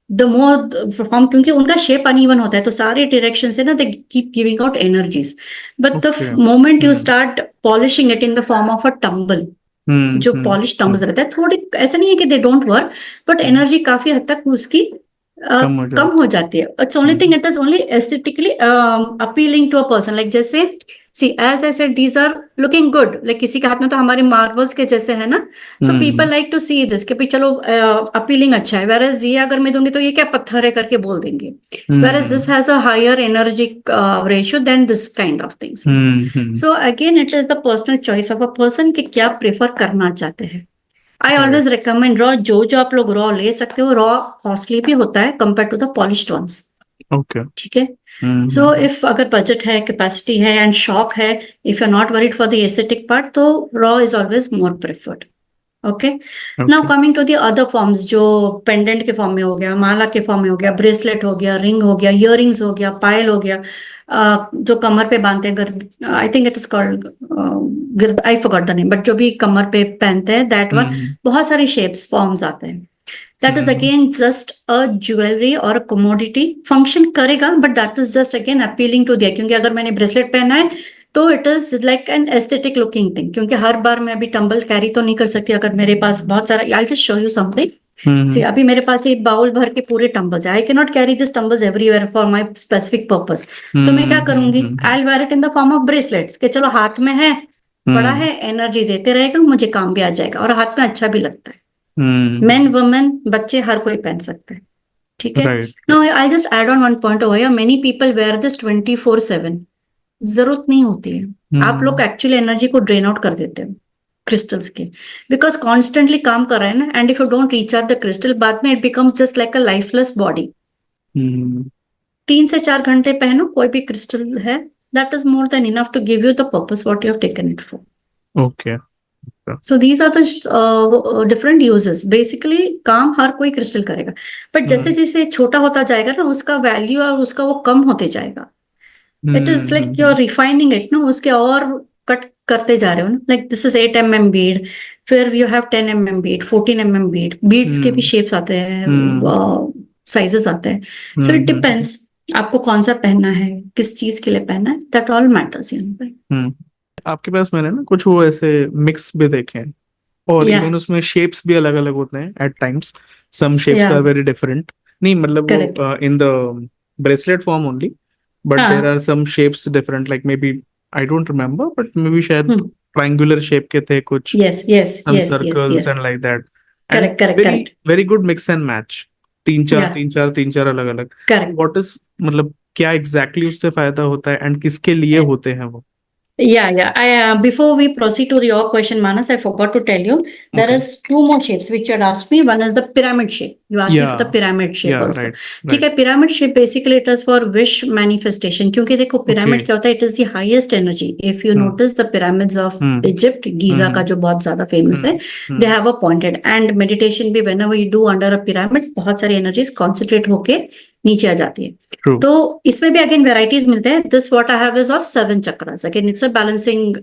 the more form, क्योंकि उनका शेप अनइवन होता है, तो सारे डायरेक्शन से ना they keep giving out energies, but the okay. Moment you hmm. Start polishing it in the form of a tumble, hmm. जो हम्म। पॉलिश टम्बल्स रहता है, थोड़ी ऐसा नहीं है कि they don't work, but hmm. Energy काफी हद तक उसकी कम हो कम जाती हो है। जाती है। It's only thing, hmm. It is only aesthetically appealing to a person, like जैसे see as I said these are looking good, like किसी के हाथ में तो हमारे मार्बल्स के जैसे है ना, so people hmm. Like to see this कि भाई चलो अपीलिंग अच्छा है, वेर एज ये अगर मैं दूंगी तो ये क्या पत्थर है करके बोल देंगे, whereas this hmm. Has a higher energy ratio than this kind of things. Hmm. So again it is the personal choice of a person कि क्या प्रेफर करना चाहते हैं। I right. Always recommend raw, जो आप लोग raw ले सकते हो, रॉ कॉस्टली भी होता है compare to the polished ones. Okay. ठीक है, हम्म। सो इफ अगर बजट है, कैपेसिटी है एंड शौक है, if you are not worried for the aesthetic part, तो raw is always more preferred. Okay, now okay. Coming to the other forms, जो pendant के फॉर्म में हो गया, माला के फॉर्म में हो गया, ब्रेसलेट हो गया, रिंग हो गया, इयररिंग्स हो गया, पायल हो गया, जो कमर पे बांधते हैं, I think it is called, I forgot the name, but जो भी कमर पे पहनते हैं दैट वन, हम्म। बहुत सारे शेप्स फॉर्म्स आते हैं। That is hmm. Again just a jewellery और कमोडिटी, फंक्शन करेगा, but that is just again appealing to दिया, क्योंकि अगर मैंने ब्रेसलेट पहना है तो it is like an aesthetic looking thing, क्योंकि हर बार मैं अभी टंबल कैरी तो नहीं कर सकती, अगर मेरे पास बहुत सारा, I just show you something. See, hmm. अभी मेरे पास एक बाउल भर के पूरे टंबल्स है, I can not carry this tumbles everywhere for my specific purpose. तो मैं क्या करूंगी, I will wear it in the form of bracelets, कि चलो हाथ में है, बड़ा हम्म। है, एनर्जी देते रहेगा, मुझे काम भी आ जाएगा और हाथ में अच्छा भी लगता है। मेन हम्म। वुमेन बच्चे हर कोई पहन सकते हैं। ठीक है, right. No I just add on one point over here, many people wear this 24/7, जरूरत नहीं होती है। आप लोग हम्म एक्चुअली एनर्जी को ड्रेन आउट कर देते हो क्रिस्टल्स के, बिकॉज कॉन्स्टेंटली काम कर रहे हैं ना, and if you don't recharge the crystal, बाद में it becomes just like a lifeless body. Hmm 3 से 4 घंटे पहनो कोई भी क्रिस्टल है, that is more than enough to give you the purpose what you have taken it for. Okay. So these are the different uses. Basically काम हर कोई crystal करेगा, बट जैसे हम्म जैसे छोटा होता जाएगा ना, उसका वैल्यू और उसका वो कम होते जाएगा। It is like you hmm are refining it ना, उसके और कट करते जा रहे हो ना, like this is 8 mm bead, फिर you have 10 mm bead, 14 mm bead, beads के भी हम्म शेप्स आते हैं, हम्म साइजेस आते हैं। सो इट हम्म डिपेंड्स आपको कौन सा पहनना है, किस चीज के लिए पहनना है, दैट ऑल मैटर्स यहाँ पे। हम्म आपके पास मैंने ना कुछ वो ऐसे मिक्स भी देखे हैं, और या इवन उसमें शेप्स भी अलग अलग होते हैं एट टाइम्स। सम शेप्स या आर वेरी डिफरेंट। नहीं मतलब करेक्ट। वो in the bracelet form only, but there हाँ। Are some shapes different, like maybe I don't remember, but maybe शायद हम्म। ट्रायंगुलर शेप के थे कुछ, yes yes some yes yes circles yes. and like that, and correct correct very correct. very good mix and match। या तीन चार अलग अलग। Correct. What is मतलब क्या एग्जैक्टली exactly उससे फायदा होता है एंड किसके लिए होते हैं वो? Yeah, yeah. Before we proceed to your question, Manas, I forgot to tell you there okay. is two more shapes which you had asked me. One is the pyramid shape. You asked me या for the pyramid shape या also. Right ठीक right. है, pyramid shape basically it is for wish manifestation. क्योंकि देखो okay. pyramid क्या होता है? It is the highest energy. If you hmm notice the pyramids of hmm Egypt, Giza का हम्म जो बहुत ज्यादा famous है, हम्म they hmm have a pointed, and meditation भी whenever you do under a pyramid, बहुत सारी energies concentrate होके नीचे आ जाती है। ट्रू। तो इसमें भी अगेन वेराइटीज मिलते हैं। This what I have is of 7 chakras. Again it's a balancing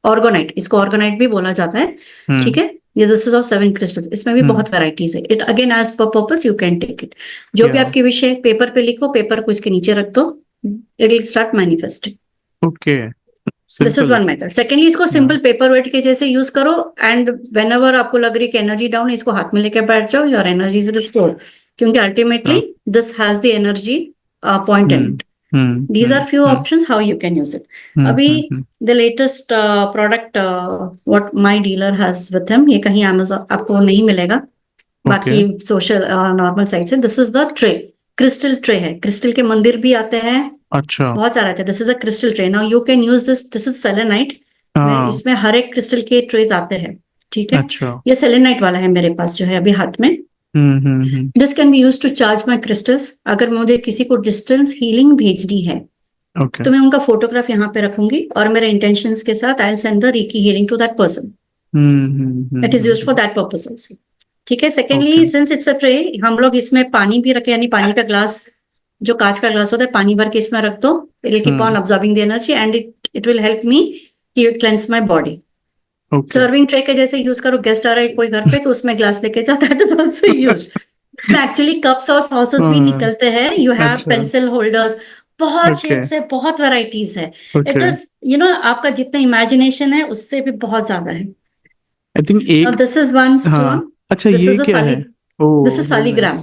orgonite, इसको ऑर्गोनाइट भी बोला जाता है। ठीक हम्म है, ये दिस इज ऑफ 7 क्रिस्टल्स। इसमें भी हम्म बहुत वेराइटीज है। It again as per purpose you can take it. जो भी या आपकी विश है पेपर पे लिखो, पेपर को इसके नीचे रख दो, it will start manifesting. Okay. This is simple. One method. Secondly, इसको हाँ। सिंपल पेपर वेट के जैसे यूज करो, एंड वेन एवर आपको लग रही है कि एनर्जी डाउन है, इसको हाथ में लेके बैठ जाओ, योर एनर्जी इज रिस्टोर्ड। क्योंकि अल्टीमेटली हाँ। This has the energy point in hmm it. These are few options how you can use it. अभी हम्म। the latest product what my dealer has with him, ये कहीं Amazon आपको नहीं मिलेगा, okay. बाकी social normal site से। This is the tray, crystal tray है। Crystal के मंदिर भी आते हैं, अच्छा। बहुत सारे आते हैं। This is a crystal tray. Now you can use this, this is selenite. मेरे हाँ। इसमें हर एक क्रिस्टल के ट्रेज आते हैं। ठीक है, अच्छा। ये सेलेनाइट वाला है मेरे पास जो है अभी हाथ में। Hmm. This can be use to charge my crystals. अगर मुझे किसी को डिस्टेंस हीलिंग भेजनी है ओके। तो मैं उनका फोटोग्राफ यहाँ पे रखूंगी, और मेरे इंटेंशंस के साथ I will send the reiki healing to that person. It is used for that purpose also. ठीक है। Okay. Secondly, since it's a tray, हम लोग इसमें पानी भी रखे, यानी पानी का ग्लास, जो कांच का ग्लास होता है, पानी भर के इसमें रख दो। It will keep on hmm. Observing the energy, and it will help me कि cleanse my body. Okay. Serving tray के जैसे यूज करो, गेस्ट आ रहा है कोई घर पे तो उसमें ग्लास लेके जाओ, दैट इज ऑल्सो यूज। इसमें एक्चुअली कप्स और सॉसेस भी निकलते हैं। यू हैव अच्छा। पेंसिल होल्डर्स, बहुत ओके। शेप्स है, बहुत वैरायटीज है। It okay. इज आपका जितना इमेजिनेशन है उससे भी बहुत ज्यादा है। आई थिंक और एक। दिस इज वन हाँ। स्टोन। अच्छा, दिस ये इज अ क्या साली, है? Oh, this is very nice. Saligram.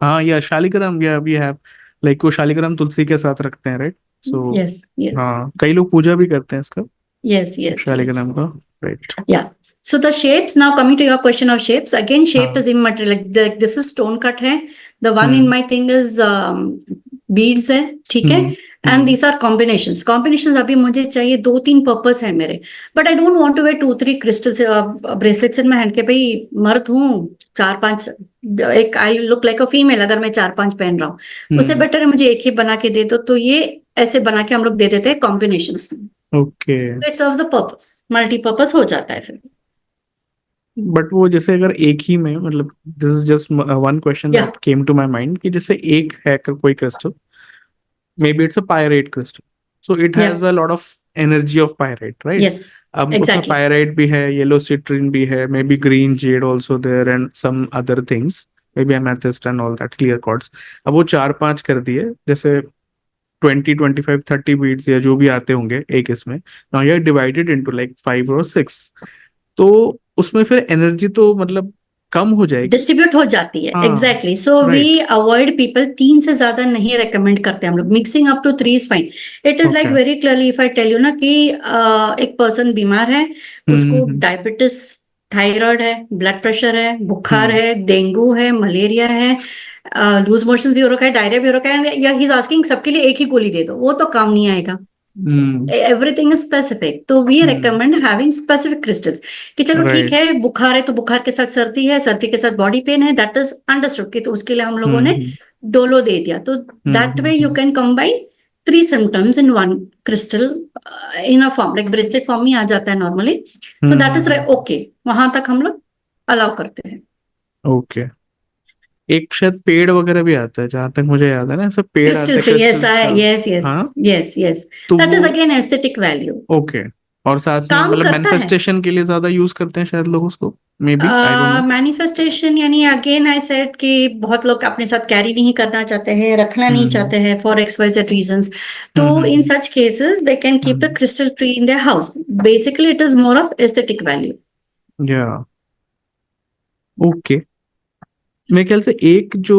हाँ, या शालिग्राम, या वी हैव, लाइक वो शालिग्राम तुलसी के साथ रखते हैं, राइट? सो यस यस हाँ, कई लोग पूजा भी करते हैं इसका, यस यस यस। शालिग्राम का। Right. Yeah. So the shapes, now coming to your question of shapes, again, shape हाँ। is immaterial. Like this is stone cut है. The one in hmm my thing is beads है, ठीक है. And hmm these are combinations. Combinations अभी मुझे चाहिए 2-3 purpose है मेरे. But I don't want to wear 2-3 crystals bracelets in my hand के भाई मर्द हूँ, 4-5 एक I look like a female अगर मैं 4-5 पहन रहा हूँ. उससे हम्म। बेटर है मुझे एक ही बना के दे दो. तो ये ऐसे बना के हम लोग दे देते हैं कॉम्बिनेशंस में. ओके। तो it serves the purpose, multipurpose हो जाता है फिर. बट वो जैसे अगर एक ही में, मतलब this is just one question या that came to my mind, कि जैसे एक है कोई crystal, maybe it's a pyrite crystal, so it yeah has a lot of energy of pyrite, right? Yes अब उसमें एग्जैक्टली. पायराइट भी है, येलो सिट्रिन भी है, may be green jade also there, and some other things, may be amethyst and all that, clear quartz. अब वो चार पांच कर दिए, जैसे 20 25 30 बीट्स या जो भी आते होंगे एक इसमें, now you are divided into like 5 और 6, तो उसमें फिर एनर्जी तो मतलब कम हो जाएगी। डिस्ट्रीब्यूट हो जाती है. हाँ। Exactly. So we right. Avoid people, 3 से ज्यादा नहीं रेकमेंड करते हम लोग. Mixing up to 3 is fine. It is like okay. Very clearly if I tell you ना कि एक पर्सन बीमार है, उसको हम्म। डायबिटीज, थायराइड है, ब्लड प्रेशर है, बुखार हम्म है, डेंगू है, मलेरिया है, लूज मोशन भी हो रखा है, डायरिया भी हो रखा है, या ही इज आस्किंग सबके लिए एक ही गोली दे दो, वो तो काम नहीं आएगा. हम्म। एवरीथिंग इज स्पेसिफिक, तो we hmm. Recommend having specific crystals. कि चलो ठीक राइट। है, बुखार है तो बुखार के साथ सर्दी है, सर्दी के साथ बॉडी पेन है, दैट इज अंडरस्टूड, कि तो उसके लिए हम लोगों ने हम्म। डोलो दे दिया, तो that way you can combine three symptoms in one crystal in a form, like bracelet form ही आ जाता है नॉर्मली, तो दैट इज हम्म। ओके, वहां तक हम लोग अलाउ करते हैं। ओके। एक शायद पेड़ वगैरह भी आता है, जहां तक मुझे याद है ना, सब पेड़ क्रिस्टल आते हैं ट्री, यस क्रिस्टल्स का। यस यस, हाँ। यस यस, तो दैट वो, is again aesthetic value, okay. और साथ में काम मतलब करता है। मैनिफेस्टेशन के लिए ज्यादा यूज करते हैं शायद लोग उसको, may be, I don't no. Manifestation यानी अगेन आई सेड कि बहुत लोग अपने साथ कैरी नहीं करना चाहते हैं, रखना नहीं हम्म। चाहते हैं for X Y Z reasons, तो in hmm. Such cases they can keep the hmm. Crystal tree in their house. Basically it is more of aesthetic value. Yeah, okay. मेरे ख्याल से एक जो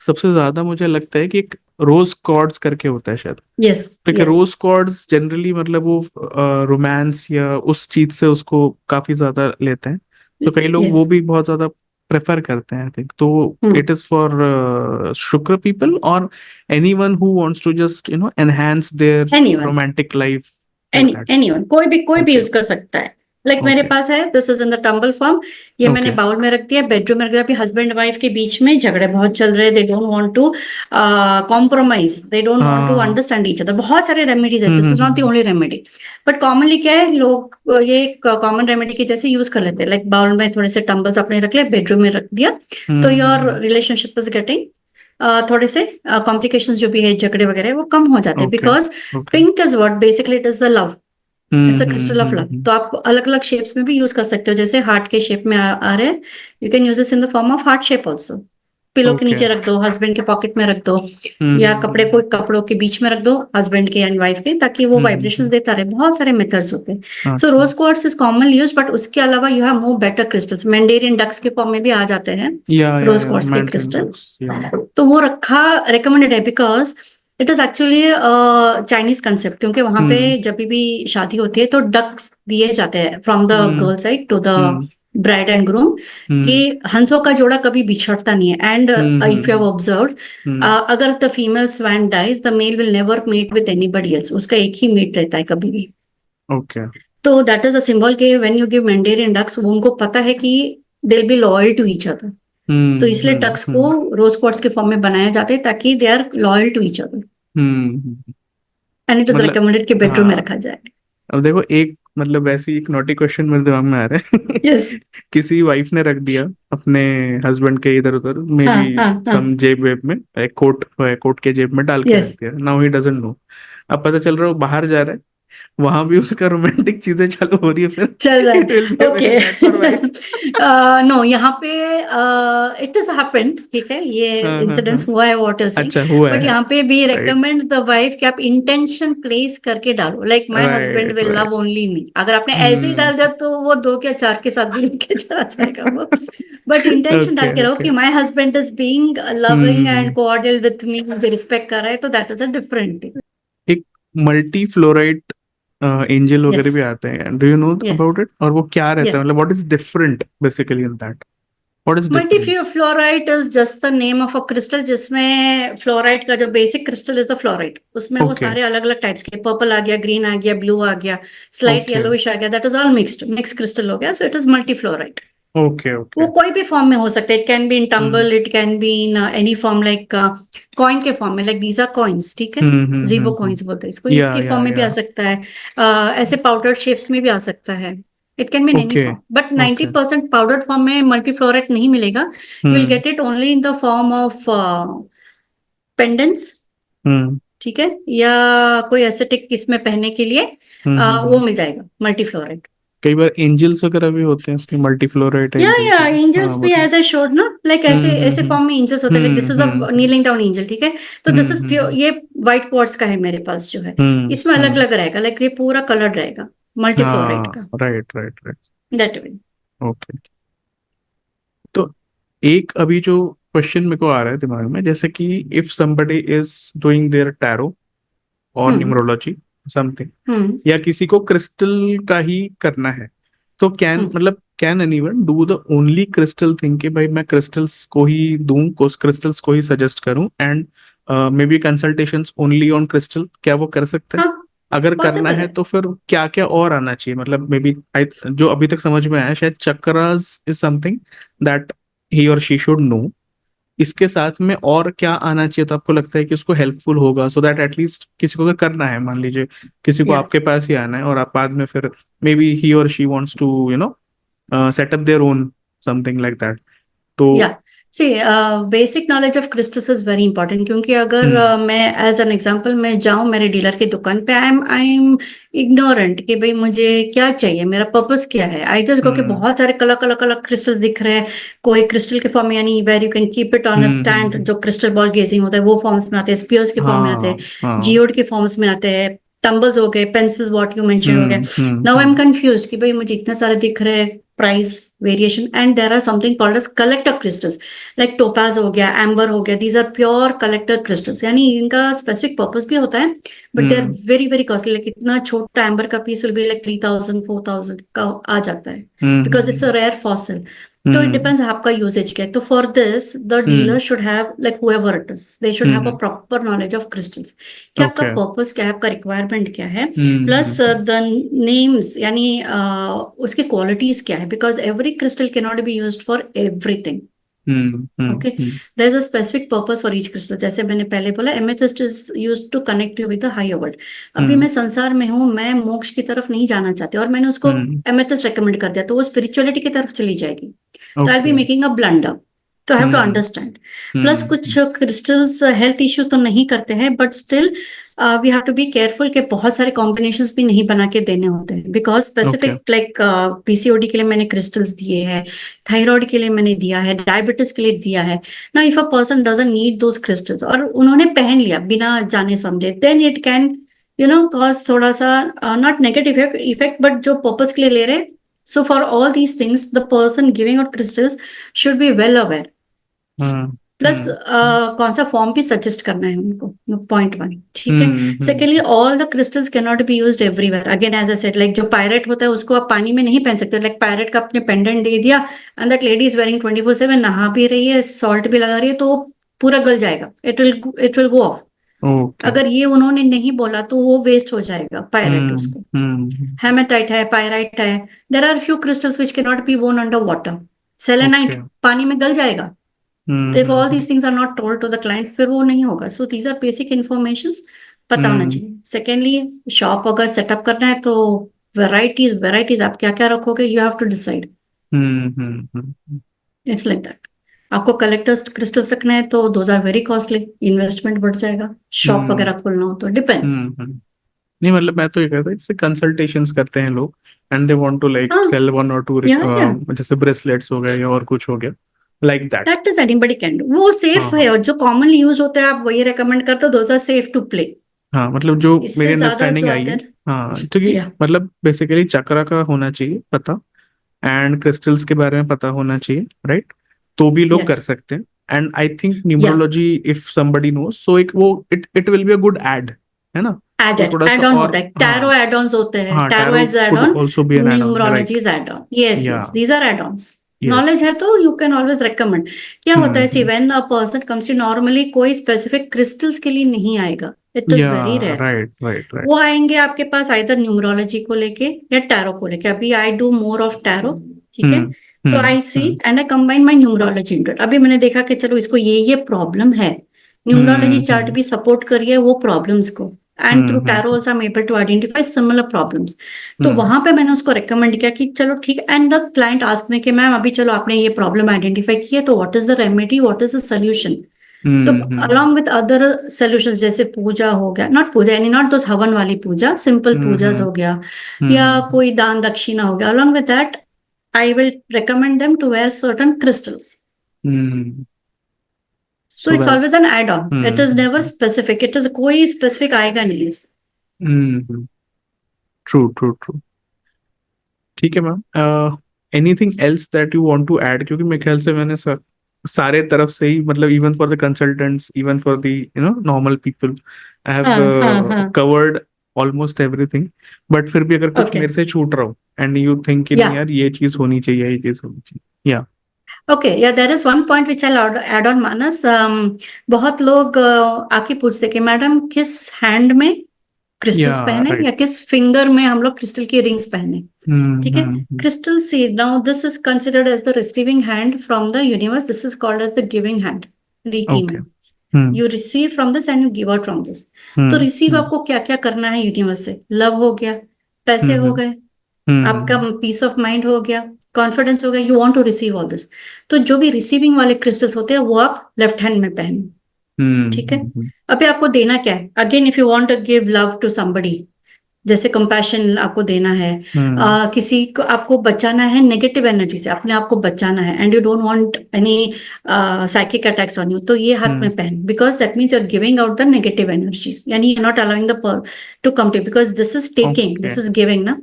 सबसे ज्यादा मुझे लगता है कि एक रोज कॉर्ड्स करके होता है शायद। यस ठीक है, यस। रोज कॉर्ड्स जनरली मतलब वो रोमांस या उस चीज से उसको काफी ज्यादा लेते हैं। तो कई लोग यस। वो भी बहुत ज्यादा प्रेफर करते हैं, आई थिंक। तो hmm. It is for Shukra people और anyone who wants to just enhance their anyone, romantic life, like that. Anyone, कोई भी ओके। यूज कर सकता है। लाइक मेरे ओके। पास है, this is in the tumble form, ये मैंने ओके। बाउल में रख दिया, बेडरूम में रख दिया। अभी हस्बैंड वाइफ के बीच में झगड़े बहुत चल रहे, they don't want to compromise, they don't want to हाँ। अंडरस्टैंड ईच अदर, बहुत सारे रेमेडीज है, this is not the hmm. Only remedy, but commonly क्या है, लोग ये कॉमन रेमेडी के जैसे यूज कर लेते हैं। लाइक बाउल में थोड़े से टम्बल्स अपने रख लिया, बेडरूम में रख दिया, तो your hmm. Relationship is getting थोड़े से कॉम्प्लिकेशंस जो भी है, झगड़े वगैरह, वो कम हो जाते हैं, okay. Because okay. Pink is what basically it is the love, it's a crystal of love. Hmm. तो आप अलग अलग शेप्स में भी यूज कर सकते हो, जैसे हार्ट के शेप में आ रहे हैं, you can use this in the form of heart shape also. Pillow के ओके। नीचे रख दो, हस्बैंड के पॉकेट में रख दो, या कपड़े को हम्म। कपड़ों के बीच में रख दो, हस्बैंड के एंड वाइफ के, ताकि वो वाइब्रेशंस हम्म। देता रहे। बहुत सारे मेथड्स होते हैं। सो अच्छा। Rose quartz is commonly use, but उसके अलावा you have more better crystals, mandarin ducks के फॉर्म में भी आ जाते हैं रोज या क्वार्ट्स के मैंड्रिन क्रिस्टल। डॉग्स या। तो वो रखा रिकमेंडेड है, because it is actually Chinese concept, क्योंकि वहां पे हम्म। जब भी शादी होती है तो डक्स दिए जाते हैं from the hmm. Girl side to the hmm. Bride and groom, कि हम्म। हंसों का जोड़ा कभी बिछड़ता नहीं है। And if you have hmm. Observed, hmm. अगर the female swan dies, the male will never meet with anybody else, उसका एक ही मीट रहता है कभी भी। ओके। तो दैट इज अ सिंबल के when you give mandarin ducks, वो उनको पता है कि they will be loyal to each other. तो इसलिए डक्स को रोज क्वार्ट्स के फॉर्म में बनाया जाता है, ताकि they are loyal to each other, and it is मतलब, रिकमेंडेड कि बेडरूम में हाँ। रखा जाए। अब देखो, एक मतलब वैसी एक नॉटी क्वेश्चन मेरे दिमाग में आ रहा है। यस। किसी वाइफ ने रख दिया अपने हस्बैंड के इधर उधर, मे हाँ बी हाँ हाँ। सम जेब वेब में, एक कोट, कोट के जेब में डाल के रख यस। दिया, नाउ ही डजंट नो। अब पता चल रहा है वो बाहर जा रहा है, वहां भी उसका रोमांटिक चीजें चालू हो रही है, चल फिर रहा इट विल बी है, a very okay. Bad for wife. No, यहाँ पे इट इज हैपेंड, ठीक है, ये हाँ हाँ हाँ। इंसिडेंट्स हुआ है व्हाट यू सेइंग, अच्छा, हुआ बट है। यहाँ पे भी राइट। रेकमेंड द वाइफ कि आप इंटेंशन प्लेस करके डालो, like my husband right. Will love right. Only me. अगर आपने ऐसे ही डाल हम्म। दिया तो वो दो के चार के साथ भी लेके चला जाएगा वो, बट इंटेंशन ओके। डाल के रहो ओके। कि my husband is being loving and hmm. Cordial with me, मुझे रिस्पेक्ट कर रहा है, तो that is a different thing. एक मल्टी फ्लोराइट एंजल यस वगैरह भी आते हैं, do you know yes about it? और वो क्या रहता है, यस। मतलब what is different basically in that? What is difference? Multifluorite is just the name of a crystal, जिसमें फ्लोराइड का जो basic crystal is the fluoride, उसमें वो ओके। सारे अलग अलग टाइप्स के, पर्पल आ गया, ग्रीन आ गया, ब्लू आ गया, स्लाइट ओके। येलोविश आ गया, that is all mix crystal हो गया, so it is multifluoride. Okay. वो ओके। कोई भी फॉर्म में हो सकता है, it can be in hmm. Tumble, it can be in any form, like coin के फॉर्म में, लाइक दीज आर कॉइन्स, ठीक है, जीबो कॉइन्स बोलते हैं इसको, इसके फॉर्म में भी या। आ सकता है, ऐसे पाउडर्ड शेप्स में भी आ सकता है, it can be in any okay. Form, but okay. 90% powdered form में मल्टीफ्लोरेट नहीं मिलेगा, you will hmm. Get it only in the form of pendants, hmm. ठीक है, या कोई एस्थेटिक इसमें पहनने के लिए वो हम्म। मिल जाएगा मल्टीफ्लोरेट। कई बार एंजल्स वगैरह भी होते हैं इसके, मल्टी फ्लोराइट या एंजल्स भी। हाँ एंजल्स भी, मतलब। एज आई शोड ना, लाइक ऐसे ऐसे हम्म। फॉर्म में एंजल्स होते हैं, like this is a hmm. Kneeling down angel, ठीक है, तो दिस इज प्योर, हम्म। ये व्हाइट क्वार्ट्ज का है मेरे पास जो है, इसमें अलग हम्म। अलग रहेगा, लाइक ये पूरा कलर्ड रहेगा मल्टीफ्लोरेट हाँ। का, right right right. That way. Okay. तो एक अभी जो क्वेश्चन मेरे को आ रहा है दिमाग में, जैसे कि if somebody is doing their tarot और हम्म न्यूमरोलॉजी समथिंग, हम्म या किसी को क्रिस्टल का ही करना है, तो कैन हम्म। मतलब can anyone do the only crystal thing कि भाई मैं क्रिस्टल्स को ही दूं, क्रिस्टल्स को ही सजेस्ट करूं, and may be consultations only on crystal, क्या वो कर सकते हैं? हाँ, अगर करना पॉसिबल है है। तो फिर क्या क्या और आना चाहिए? मतलब मे बी जो अभी तक समझ में आया, शायद chakras is something that he और शी शुड नो। इसके साथ में और क्या आना चाहिए तो आपको लगता है कि उसको हेल्पफुल होगा, सो दैट एटलीस्ट किसी को अगर करना है, मान लीजिए किसी को या आपके पास ही आना है और आप बाद में फिर मे बी ही और she wants to set up their own something like that, तो। Yeah see basic knowledge of crystals is very important, क्योंकि अगर हम्म मैं एज एन एग्जांपल मैं जाऊं मेरे डीलर की दुकान पे, आई एम इग्नोरेंट कि भाई मुझे क्या चाहिए, मेरा पर्पस क्या है। आई जस्ट गो कि हम्म बहुत सारे अलग अलग अलग क्रिस्टल्स दिख रहे हैं, कोई क्रिस्टल के फॉर्म में, यानी where you can keep it on a stand, hmm. जो क्रिस्टल बॉल गेजिंग होता है वो फॉर्म्स में आते हैं, स्पीयर्स के फॉर्म में आते हैं, हाँ हाँ। जियोड के फॉर्म्स में आते हैं, टम्बल्स हो गए, पेंसिल्स व्हाट यू मेंशन हो गए। Now I am hmm. Confuse कि भाई मुझे इतने सारे दिख रहे हैं, price variation, and there are something called as collector crystals, like topaz हो गया, एम्बर हो गया, these are pure collector crystals, यानी इनका स्पेसिफिक पर्पस भी होता है, but they are hmm very very costly. Like इतना छोटा एम्बर का पीस विल बी लाइक 3000 4000 का आ जाता है, because it's a hmm rare fossil. तो इट हम्म डिपेंड्स आपका यूसेज क्या है। तो for this the hmm dealer should have, like however it is, they should have a hmm. Proper knowledge of crystals, कि आपका ओके। पर्पस क्या है, आपका रिक्वायरमेंट क्या है, हम्म प्लस द नेम्स, यानी उसकी क्वालिटीज क्या है, because every crystal can not be used for everything. Okay, there is a specific purpose for each crystal. जैसे मैंने पहले बोला, amethyst is used to connect you with the higher world. अभी हम्म मैं संसार में हूँ, मैं मोक्ष की तरफ नहीं जाना चाहती और मैंने उसको हम्म। एमेथिस्ट रेकमेंड कर दिया, तो वो स्पिरिचुअलिटी की तरफ चली जाएगी, तो I be okay. Making a blunder. तो I have to hmm understand. Plus कुछ क्रिस्टल्स हेल्थ इश्यू तो नहीं करते हैं, but still we have to be careful कि बहुत सारे कॉम्बिनेशंस भी नहीं बना के देने होते हैं, because okay. Specific like PCOD के लिए मैंने क्रिस्टल्स दिए हैं, थायराइड के लिए मैंने दिया है, डायबिटीज के लिए दिया है। ना if a person doesn't need those crystals और उन्होंने पहन लिया बिना जाने समझे, देन इट कैन कॉज थोड़ा सा नॉट नेगेटिव इफेक्ट, बट जो पर्पज के लिए ले रहे। So for all these things the person giving out crystals should be well aware. Hmm plus hmm कौन सा फॉर्म भी सजेस्ट करना है उनको, पॉइंट वन, ठीक है। Secondly, hmm. All the crystals can not be used everywhere, again as I said, like जो pyrite होता है उसको आप पानी में नहीं पहन सकते। लाइक पायरेट का आपने पेंडेंट दे दिया and that lady is wearing 24/7, नहा भी रही है, सॉल्ट भी लगा रही है, तो वो पूरा गल जाएगा, it will go of. Okay. अगर ये उन्होंने नहीं बोला तो वो वेस्ट हो जाएगा पायरेट उसको। हम्म। हेमेटाइट है, पायराइट है, there are few crystals which can not be worn under water. Okay. Selenite पानी में गल जाएगा। तो if all hmm these things are not told to the client, फिर वो नहीं होगा। So these are basic information पता होना हम्म चाहिए। सेकेंडली, शॉप अगर सेटअप करना है तो वेराइटीज वेराइटीज आप क्या क्या रखोगे, you have to decide. Hmm. It's like that. आपको कलेक्टर्स क्रिस्टल्स रखना है तो those are very costly, investment बढ़ जाएगा। शॉप हम्म वगैरह खोलना हो तो डिपेंड्स। नहीं, मतलब मैं तो ये कहता हूँ, जैसे कंसल्टेशंस करते हैं लोग and they want to like हाँ, सेल वन और टू, या जैसे ब्रेसलेट्स हो गए या और कुछ हो गया like that. That is anybody can do, वो हाँ सेफ है, हाँ और जो कॉमनली यूज होता है आप वही रेकमेंड करते हो, those are safe to play. हाँ, मतलब जो मेरी इससे ज्यादा अंडरस्टैंडिंग जो आई आते है। हैं, हाँ, क्योंकि या मतलब बेसिकली चक्र का होना चाहिए पता, एंड क्रिस्टल्स के बारे में पता होना चाहिए, राइट? तो भी लोग यस, कर सकते हैं। एंड आई थिंक या numerology, if somebody knows, so एक वो it will be a good add, है ना? एड वो थोड़ा सा एड ऑन और। होता है, टैरो हाँ एड ऑन्स होते हैं, हाँ, tarot tarot is add could on, also be an add on, numerology right? Is add on, yes yeah. Yes, these are add ons. Yes. Knowledge है तो यू कैन ऑलवेज रेकमेंड। क्या होता है, see hmm. When a person comes to, normally कोई specific crystals के लिए नहीं आएगा, it is yeah. Very rare. Right right right. वो आएंगे आपके पास आइदर न्यूमरोलॉजी को लेके या टैरो को लेके। अभी I do more of tarot, ठीक है। हम्म तो I see hmm and I combine my numerology into it. अभी मैंने देखा कि चलो इसको ये प्रॉब्लम है, न्यूमरोलॉजी चार्ट हम्म भी सपोर्ट करिए वो प्रॉब्लम्स को, and through tarot hmm also I am able to identify similar problems. तो हम्म वहां पे मैंने उसको रिकमेंड किया कि चलो ठीक है, एंड द क्लाइंट आस्क में कि मैम अभी चलो आपने ये प्रॉब्लम आइडेंटिफाई की है, तो what is the remedy, what is the solution. तो हम्म अलॉन्ग विथ अदर सॉल्यूशंस, जैसे पूजा हो गया, नॉट पूजा यानी नॉट दोस हवन वाली पूजा, सिंपल पूजास हम्म हो गया, या हम्म कोई दान दक्षिणा हो गया, along with that I will recommend them to wear certain crystals. Hmm. So so it's that. always an add-on. It is never hmm specific. It is कोई specific आएगा नहीं इस। True true true. ठीक है ma'am, anything else that you want to add? क्योंकि मेरे ख्याल से मैंने सारे तरफ से ही, मतलब even for the consultants, even for the normal people, I have हाँ हाँ हाँ, कवर्ड ऑलमोस्ट एवरीथिंग। बट फिर भी अगर कुछ ओके, मेरे से छूट रहा हो एंड यू थिंक कि या नहीं यार, ये चीज होनी चाहिए, ये चीज होनी चाहिए, yeah. Okay, yeah there is one point which I add on मानस। बहुत लोग आके पूछते कि मैडम किस हैंड में क्रिस्टल्स या पहने या राइट। किस फिंगर में हम लोग क्रिस्टल की रिंग्स पहने। ठीक है, crystal see now this is considered as the receiving hand from the universe, this is called as the giving hand reiki okay. में। You receive from this and you give out from this. तो receive आपको क्या क्या करना है universe से? Love हो गया, पैसे हो गए, आपका पीस ऑफ माइंड हो गया, कॉन्फिडेंस हो गया, you want to receive all this. तो जो भी रिसीविंग वाले क्रिस्टल्स होते हैं वो आप लेफ्ट हैंड में पहनो। ठीक है, अभी आपको देना क्या है? Again if you want to give love to somebody, जैसे कंपैशन आपको देना है, किसी को आपको बचाना है नेगेटिव एनर्जी से, अपने आप को बचाना है, and you don't want any psychic attacks on you, तो ये हाथ में पहन, because that means you are giving out the negative energies, यानी you not allowing the to come to, because this is taking, this is giving ना।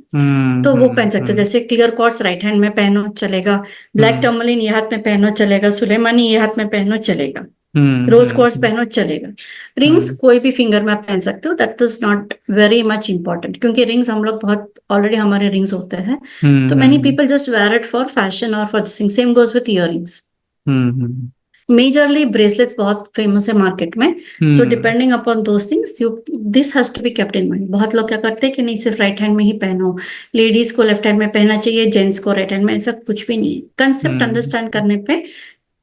तो वो पहन सकते हो, जैसे क्लियर क्वार्ट्स राइट हैंड में पहनो चलेगा, ब्लैक टर्मलिन ये हाथ में पहनो चलेगा, सुलेमानी ये हाथ में पहनो चलेगा, रोज क्वार्ट्स पहनो चलेगा। रिंग्स कोई भी फिंगर में आप पहन सकते हो, that is not very much important, क्योंकि रिंग्स हम लोग बहुत ऑलरेडी हमारे रिंग्स होते हैं, तो many people just wear it for fashion और for this thing. Same goes with earrings. Majorly bracelets बहुत फेमस है मार्केट में, so depending upon those things you this has to be kept in mind. बहुत लोग क्या करते हैं कि नहीं सिर्फ राइट हैंड में ही पहनो, लेडीज को लेफ्ट हैंड में पहनना चाहिए, जेंट्स को राइट हैंड में, ऐसा कुछ भी नहीं है। कंसेप्ट अंडरस्टैंड करने पे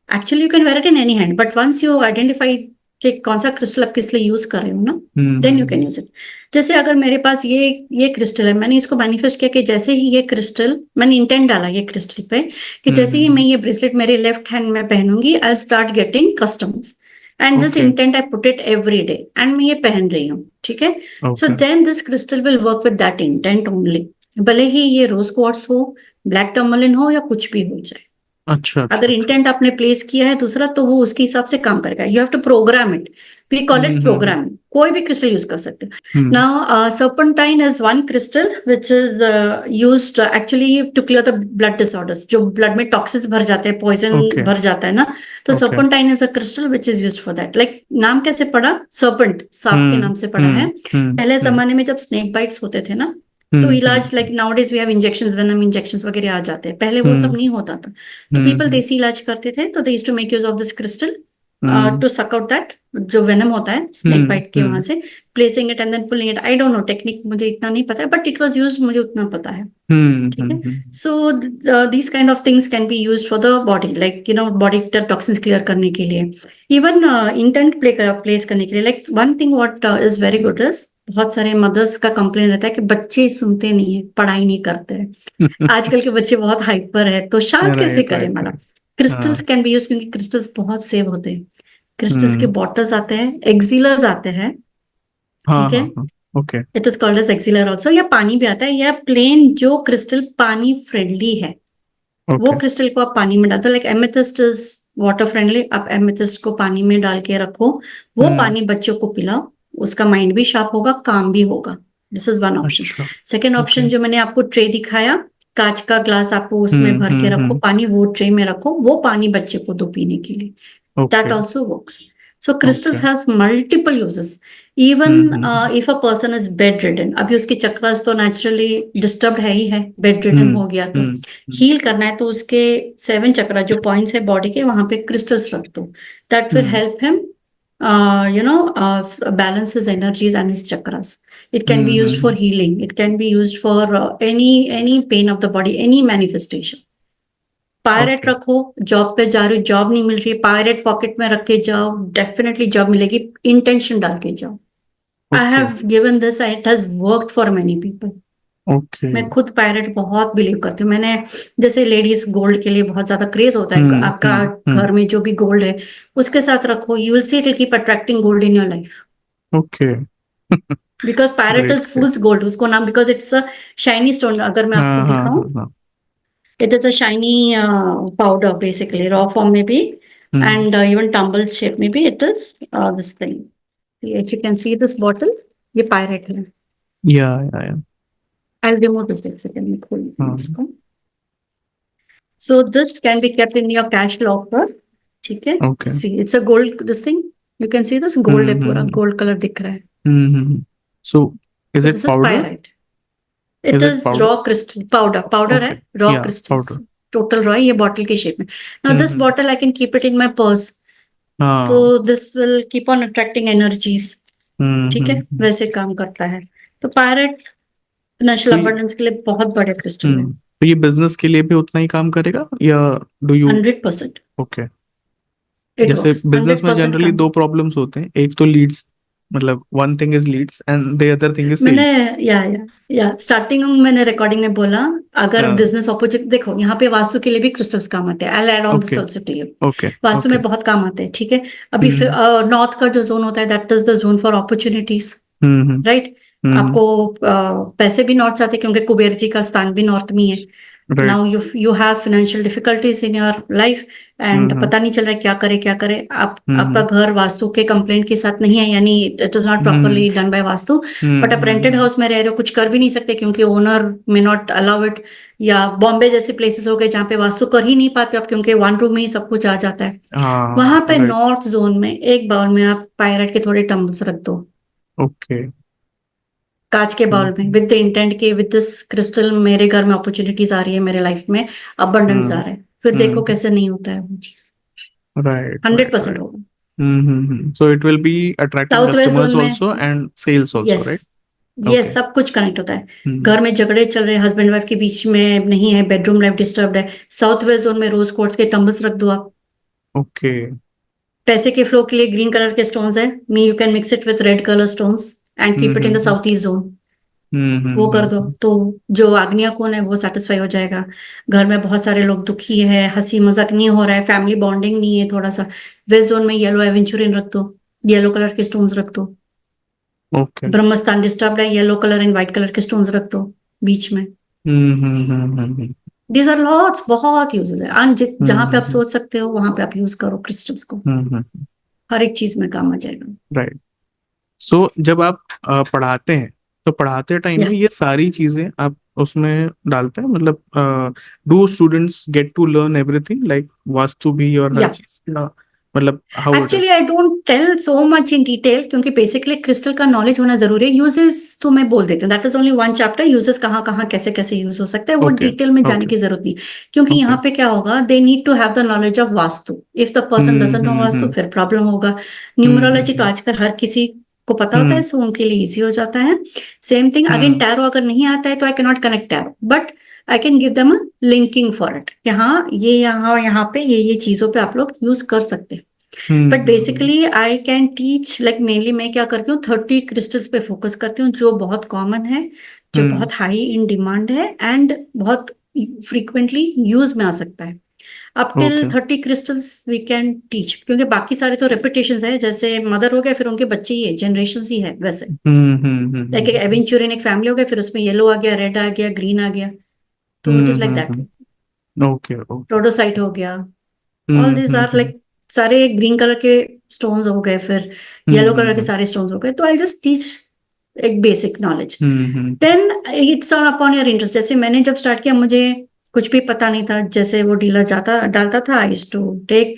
actually you can wear it in any hand, but once you identify कि कौन सा क्रिस्टल आप किस लिए यूज कर रहे हो ना, then you can use it. जैसे अगर मेरे पास ये क्रिस्टल है, मैंने इसको मैनिफेस्ट किया कि जैसे ही ये क्रिस्टल, मैंने इंटेंट डाला ये क्रिस्टल पे कि जैसे ही मैं ये ब्रेसलेट मेरे लेफ्ट हैंड में पहनूंगी, I start getting customers, and this intent I put it every day, एंड मैं ये पहन रही हूँ। ठीक है, so then this crystal will work with that intent only, भले ही ये रोज क्वार्ट्स हो, ब्लैक टर्मलिन हो, या कुछ भी हो जाए। अच्छा, अगर इंटेंट आपने प्लेस किया है दूसरा, तो वो उसके हिसाब से काम करेगा। You have to program it, we call it programming. कोई भी क्रिस्टल यूज कर सकते हो। Now serpentine is one crystal which is used actually to clear the blood disorders, जो ब्लड में टॉक्सिन्स भर जाते हैं, पॉइजन भर जाता है ना, तो serpentine is a crystal which is used for that. Like नाम कैसे पड़ा? सर्पेंट, सांप के नाम से पड़ा है। पहले जमाने में जब स्नेक बाइट्स होते थे ना, तो इलाज like now days we have injections, venom injections वगैरह आ जाते हैं, पहले वो सब नहीं होता था, तो पीपल देसी इलाज करते थे, तो they used to make use of this crystal to suck out that जो वेनम होता है स्नेक बाइट के, वहां से placing it and then pulling it. I don't know technique, मुझे इतना नहीं पता है, बट इट वाज यूज्ड, मुझे उतना पता है। ठीक है, so these kind of things can be used for the body, like you know body toxins clear करने के लिए, इवन इंटेंट प्लेस करने के लिए। Like one thing what is very good is, बहुत सारे मदर्स का कंप्लेन रहता है कि बच्चे सुनते नहीं है, पढ़ाई नहीं करते हैं। आजकल के बच्चे बहुत हाइपर है, तो शांत कैसे करें madam? Crystals can be use, क्योंकि क्रिस्टल्स बहुत सेव होते हैं। क्रिस्टल्स के बॉटल्स आते हैं, एक्सिलर्स आते हैं। ठीक है, okay, it is called as elixir also, या पानी भी आता है, या प्लेन जो क्रिस्टल पानी फ्रेंडली है, वो क्रिस्टल को आप पानी में डालते हो। Like amethyst is water friendly, आप एमेथिस्ट को पानी में डाल के रखो, वो पानी बच्चों को पिलाओ, उसका माइंड भी शार्प होगा, काम भी होगा। This is one option. Second option जो मैंने आपको ट्रे दिखाया, कांच का ग्लास आपको उसमें भर के रखो पानी, वो ट्रे में रखो, वो पानी बच्चे को दो पीने के लिए, that also works. So crystals has multiple uses. Even if a person is bedridden, अभी उसकी चक्रास तो naturally disturbed है ही है, bedridden हो गया, तो heal करना है, तो उसके 7 चक्रा जो points है body के, वहां पे crystals रख दो, that will help him balance his energies and his chakras. It can be used for healing, it can be used for any pain of the body, any manifestation. Pirate रखो, job पे जा रही हो, job नहीं मिल रही है, pirate pocket में रख के जाओ, डेफिनेटली जॉब मिलेगी, इंटेंशन डाल के जाओ। I have given this, it has worked for many people. मैं खुद पायरेट बहुत बिलीव करती हूँ। मैंने, जैसे लेडीज गोल्ड के लिए बहुत ज्यादा क्रेज होता है, आपका घर में जो भी गोल्ड है उसके साथ रखो, you will see it will keep attracting gold in your life. Okay, because pirate is fools gold, उसको नाम, because it's a shiny stone. अगर मैं आपको दिखाऊं, it is a shiny powder, basically raw form maybe, and even tumbled shape maybe. It is this thing. If you can see this bottle, ये pyrite है. Yeah. I'll remove this एक second. So this can be kept in your cash locker. ठीक है? Okay. See, it's a gold. This thing you can see this gold है, पूरा gold color दिख रहा है. So is it this powder? Is pyrite. It is raw crystal powder. Powder है, raw crystals. Total Roy ये bottle के shape में। Now this hmm. Bottle I can keep it in my purse, हाँ। तो this will keep on attracting energies. ठीक है, हम्म। वैसे काम करता है। तो पायरेट तो फाइनेंशियल ये अबंडेंस के लिए बहुत बढ़िया क्रिस्टल है। तो ये बिजनेस के लिए भी उतना ही काम करेगा या डू यू? 100% ओके। इट जैसे वर्क्स, बिजनेस हंड्रेड में परसेंट जनरली काम। दो प्रॉब्लम्स होते हैं, एक तो लीड्स, मतलब one thing is Leeds and the other thing is मैंने सेल्स। या स्टार्टिंग में मैंने रिकॉर्डिंग में बोला, अगर हाँ। बिजनेस अपॉर्चुनिटी देखो, यहाँ पे वास्तु के लिए भी क्रिस्टल्स काम आते हैं। I add on this okay also to you. Okay vastu okay. में बहुत काम आते हैं, ठीक है। अभी हम्म नॉर्थ का जो जोन होता है, that is the zone for opportunities, hmm right. Hmm. आपको पैसे भी नॉर्थ से आते हैं, क्योंकि कुबेर जी का स्थान भी नॉर्थ में ही है। Right. Now you have financial difficulties in your life, and hmm पता नहीं चल रहा है क्या करे क्या करे। आप आपका हम्म घर वास्तु के कंप्लेंट के साथ नहीं है, यानी it is not hmm properly done by vastu. But आप रेंटेड हम्म। हाउस में रह रहे हो, कुछ कर भी नहीं सकते क्योंकि owner may not allow it. या बॉम्बे जैसे प्लेसेस हो गए जहाँ पे वास्तु कर ही नहीं पाते आप, क्योंकि वन रूम में ही सब कुछ आ जाता है। वहां हाँ। पे राइट। नॉर्थ जोन में एक बाउल में आप पायरेट के थोड़े टम्बल्स रख दो, ओके। कांच के बाउल में, विद द इंटेंट के विद दिस क्रिस्टल मेरे घर में अपॉर्चुनिटीज आ रही है, मेरे लाइफ में अबंडेंस आ हम्म रहा है, फिर देखो हम्म। कैसे नहीं होता है वो चीज। Right 100% right. होगा। So it will be attracting south west customers zone में, also and sales also, yes, right? ये Okay. सब कुछ कनेक्ट होता है। Hmm. घर में झगड़े चल रहे हैं, हस्बैंड वाइफ के बीच में नहीं है, बेडरूम लाइफ डिस्टर्ब है, साउथ वेस्ट जोन में रोज क्वार्ट्ज के टम्बल्स रख दो आप। Okay. पैसे के फ्लो के लिए ग्रीन कलर के स्टोन्स है, me you can mix it with red colour stones and keep it in the Hmm. South east zone. वो कर दो Hmm. तो जो आग्नेय कोण है वो सेटिस्फाई हो जाएगा। घर में बहुत सारे लोग दुखी है, हंसी मजाक नहीं हो रहा है, फैमिली बॉन्डिंग नहीं है थोड़ा सा, वेस्ट जोन में येलो एवेंचुरिन रख दो, येलो कलर के स्टोन्स रख दो। Okay. ब्रह्मस्थान डिस्टर्ब है, yellow colour and white colour के स्टोन्स रख दो बीच में। Hmm. दीज आर लॉट्स, बहुत यूजेस है, and जहां पे आप Hmm. सोच सकते हो वहां पे आप यूज करो क्रिस्टल्स को, Hmm. हर एक चीज में काम आ जाएगा। राइट। सो जब आप पढ़ाते हैं, तो पढ़ाते टाइम या में ये सारी चीजें आप उसमें डालते हैं, मतलब do students get to learn everything like vastu भी और हर या चीज या मतलब how it actually is? I don't tell so much in detail, क्योंकि बेसिकली क्रिस्टल का नॉलेज होना जरूरी है। यूजेस तो मैं बोल देती हूँ, that is only one chapter, uses कहाँ कहाँ कैसे कैसे यूज हो सकता है, वो ओके डिटेल में जाने ओके की जरूरत नहीं। क्योंकि ओके। यहाँ पे क्या होगा, they need to have the knowledge of vastu. If the person doesn't know vastu, hmm. फिर प्रॉब्लम होगा। हम्म न्यूमरोलॉजी तो हम्म आजकल हर किसी को पता होता है, हम्म सो उनके लिए इजी हो जाता है। सेम थिंग अगेन, हम्म टैरो अगर नहीं आता है तो आई can not connect tarot, but I can give them a linking for it, कि हाँ ये यहाँ पे ये चीजों पे आप लोग यूज कर सकते हैं। Hmm but hmm basically I can teach, like mainly मैं क्या करती हूँ, 30 क्रिस्टल्स पे फोकस करती हूँ, जो बहुत कॉमन है, जो हम्म। बहुत हाई इन डिमांड है, एंड बहुत फ्रीक्वेंटली यूज में आ सकता है। Up till okay. 30 crystals we can teach, क्योंकि बाकी सारे तो रेपिटेशन है, जैसे मदर हो गया फिर उनके बच्चे ही है, जनरेशन ही है वैसे। लाइक हम्म। एवेंचुरियन एक फैमिली हो गया, फिर उसमें येलो आ गया, रेड आ गया, ग्रीन आ गया, तो it is like that way. Okay okay. रोडोसाइट हो गया, all these are hmm. Like, सारे ग्रीन कलर के स्टोन्स हो गए, फिर येलो कलर के हम्म सारे स्टोन्स हो गए, तो आई जस्ट टीच एक basic knowledge. Hmm. Then it's on upon your interest. जैसे मैंने जब स्टार्ट किया, मुझे कुछ भी पता नहीं था, जैसे वो डीलर जाता डालता था, आई टू टेक,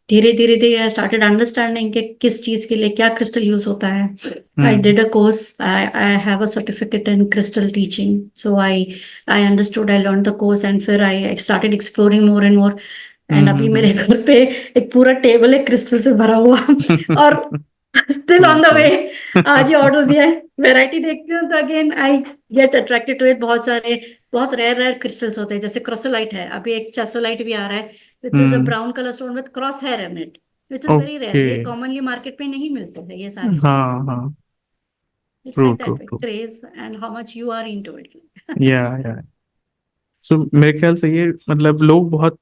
धीरे धीरे धीरे आई स्टार्टेड अंडरस्टैंडिंग कि किस चीज के लिए क्या क्रिस्टल यूज होता है। I hmm did a course, I have a certificate in crystal teaching, so I understood, I learn the course, and फिर I started exploring more and more. And अभी मेरे हम्म। घर पे एक पूरा टेबल है क्रिस्टल से भरा हुआ, और still cool on the way. Cool. आज ही ऑर्डर दिया है, वैरायटी देखती हूँ तो again I get attracted to it. बहुत सारे, बहुत रेयर रेयर क्रिस्टल्स होते हैं, जैसे क्रोसोलाइट है, अभी एक चैसोलाइट भी आ रहा है, which is a hmm. Brown colour stone with cross hair in it, which is very rare, okay. ये कॉमनली मार्केट में नहीं मिलते हैं ये सारे हाँ स्टोन्स। हाँ। It's true like true that way, true. Craze and how much you are into it. या सो मेरे ख्याल से ये मतलब लोग बहुत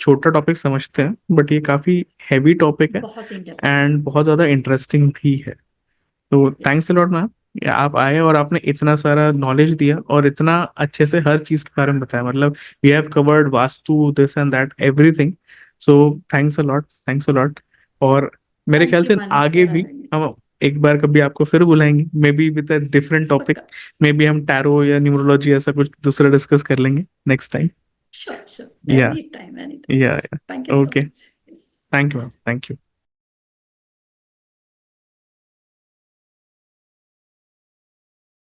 छोटा टॉपिक समझते हैं, बट ये काफी हैवी टॉपिक है बहुत इन डेप्थ है। एंड बहुत ज्यादा इंटरेस्टिंग भी है। तो yes, thanks a lot ma'am, आप आए और आपने इतना सारा नॉलेज दिया और इतना अच्छे से हर चीज के बारे में बताया, मतलब we have covered vastu this and that everything. So thanks a lot, thanks a lot. और मेरे ख्याल थैंक यू से मानस आगे फॉर भी हैविंग मी। हम एक बार कभी आपको फिर बुलाएंगे, may be with a different topic. पक्का। मे बी हम टैरो या न्यूमरोलॉजी ऐसा कुछ दूसरा डिस्कस कर लेंगे नेक्स्ट टाइम। श्योर श्योर, या एनी टाइम एनी टाइम। या thank you so okay. Much. Thank you ma'am, thank you.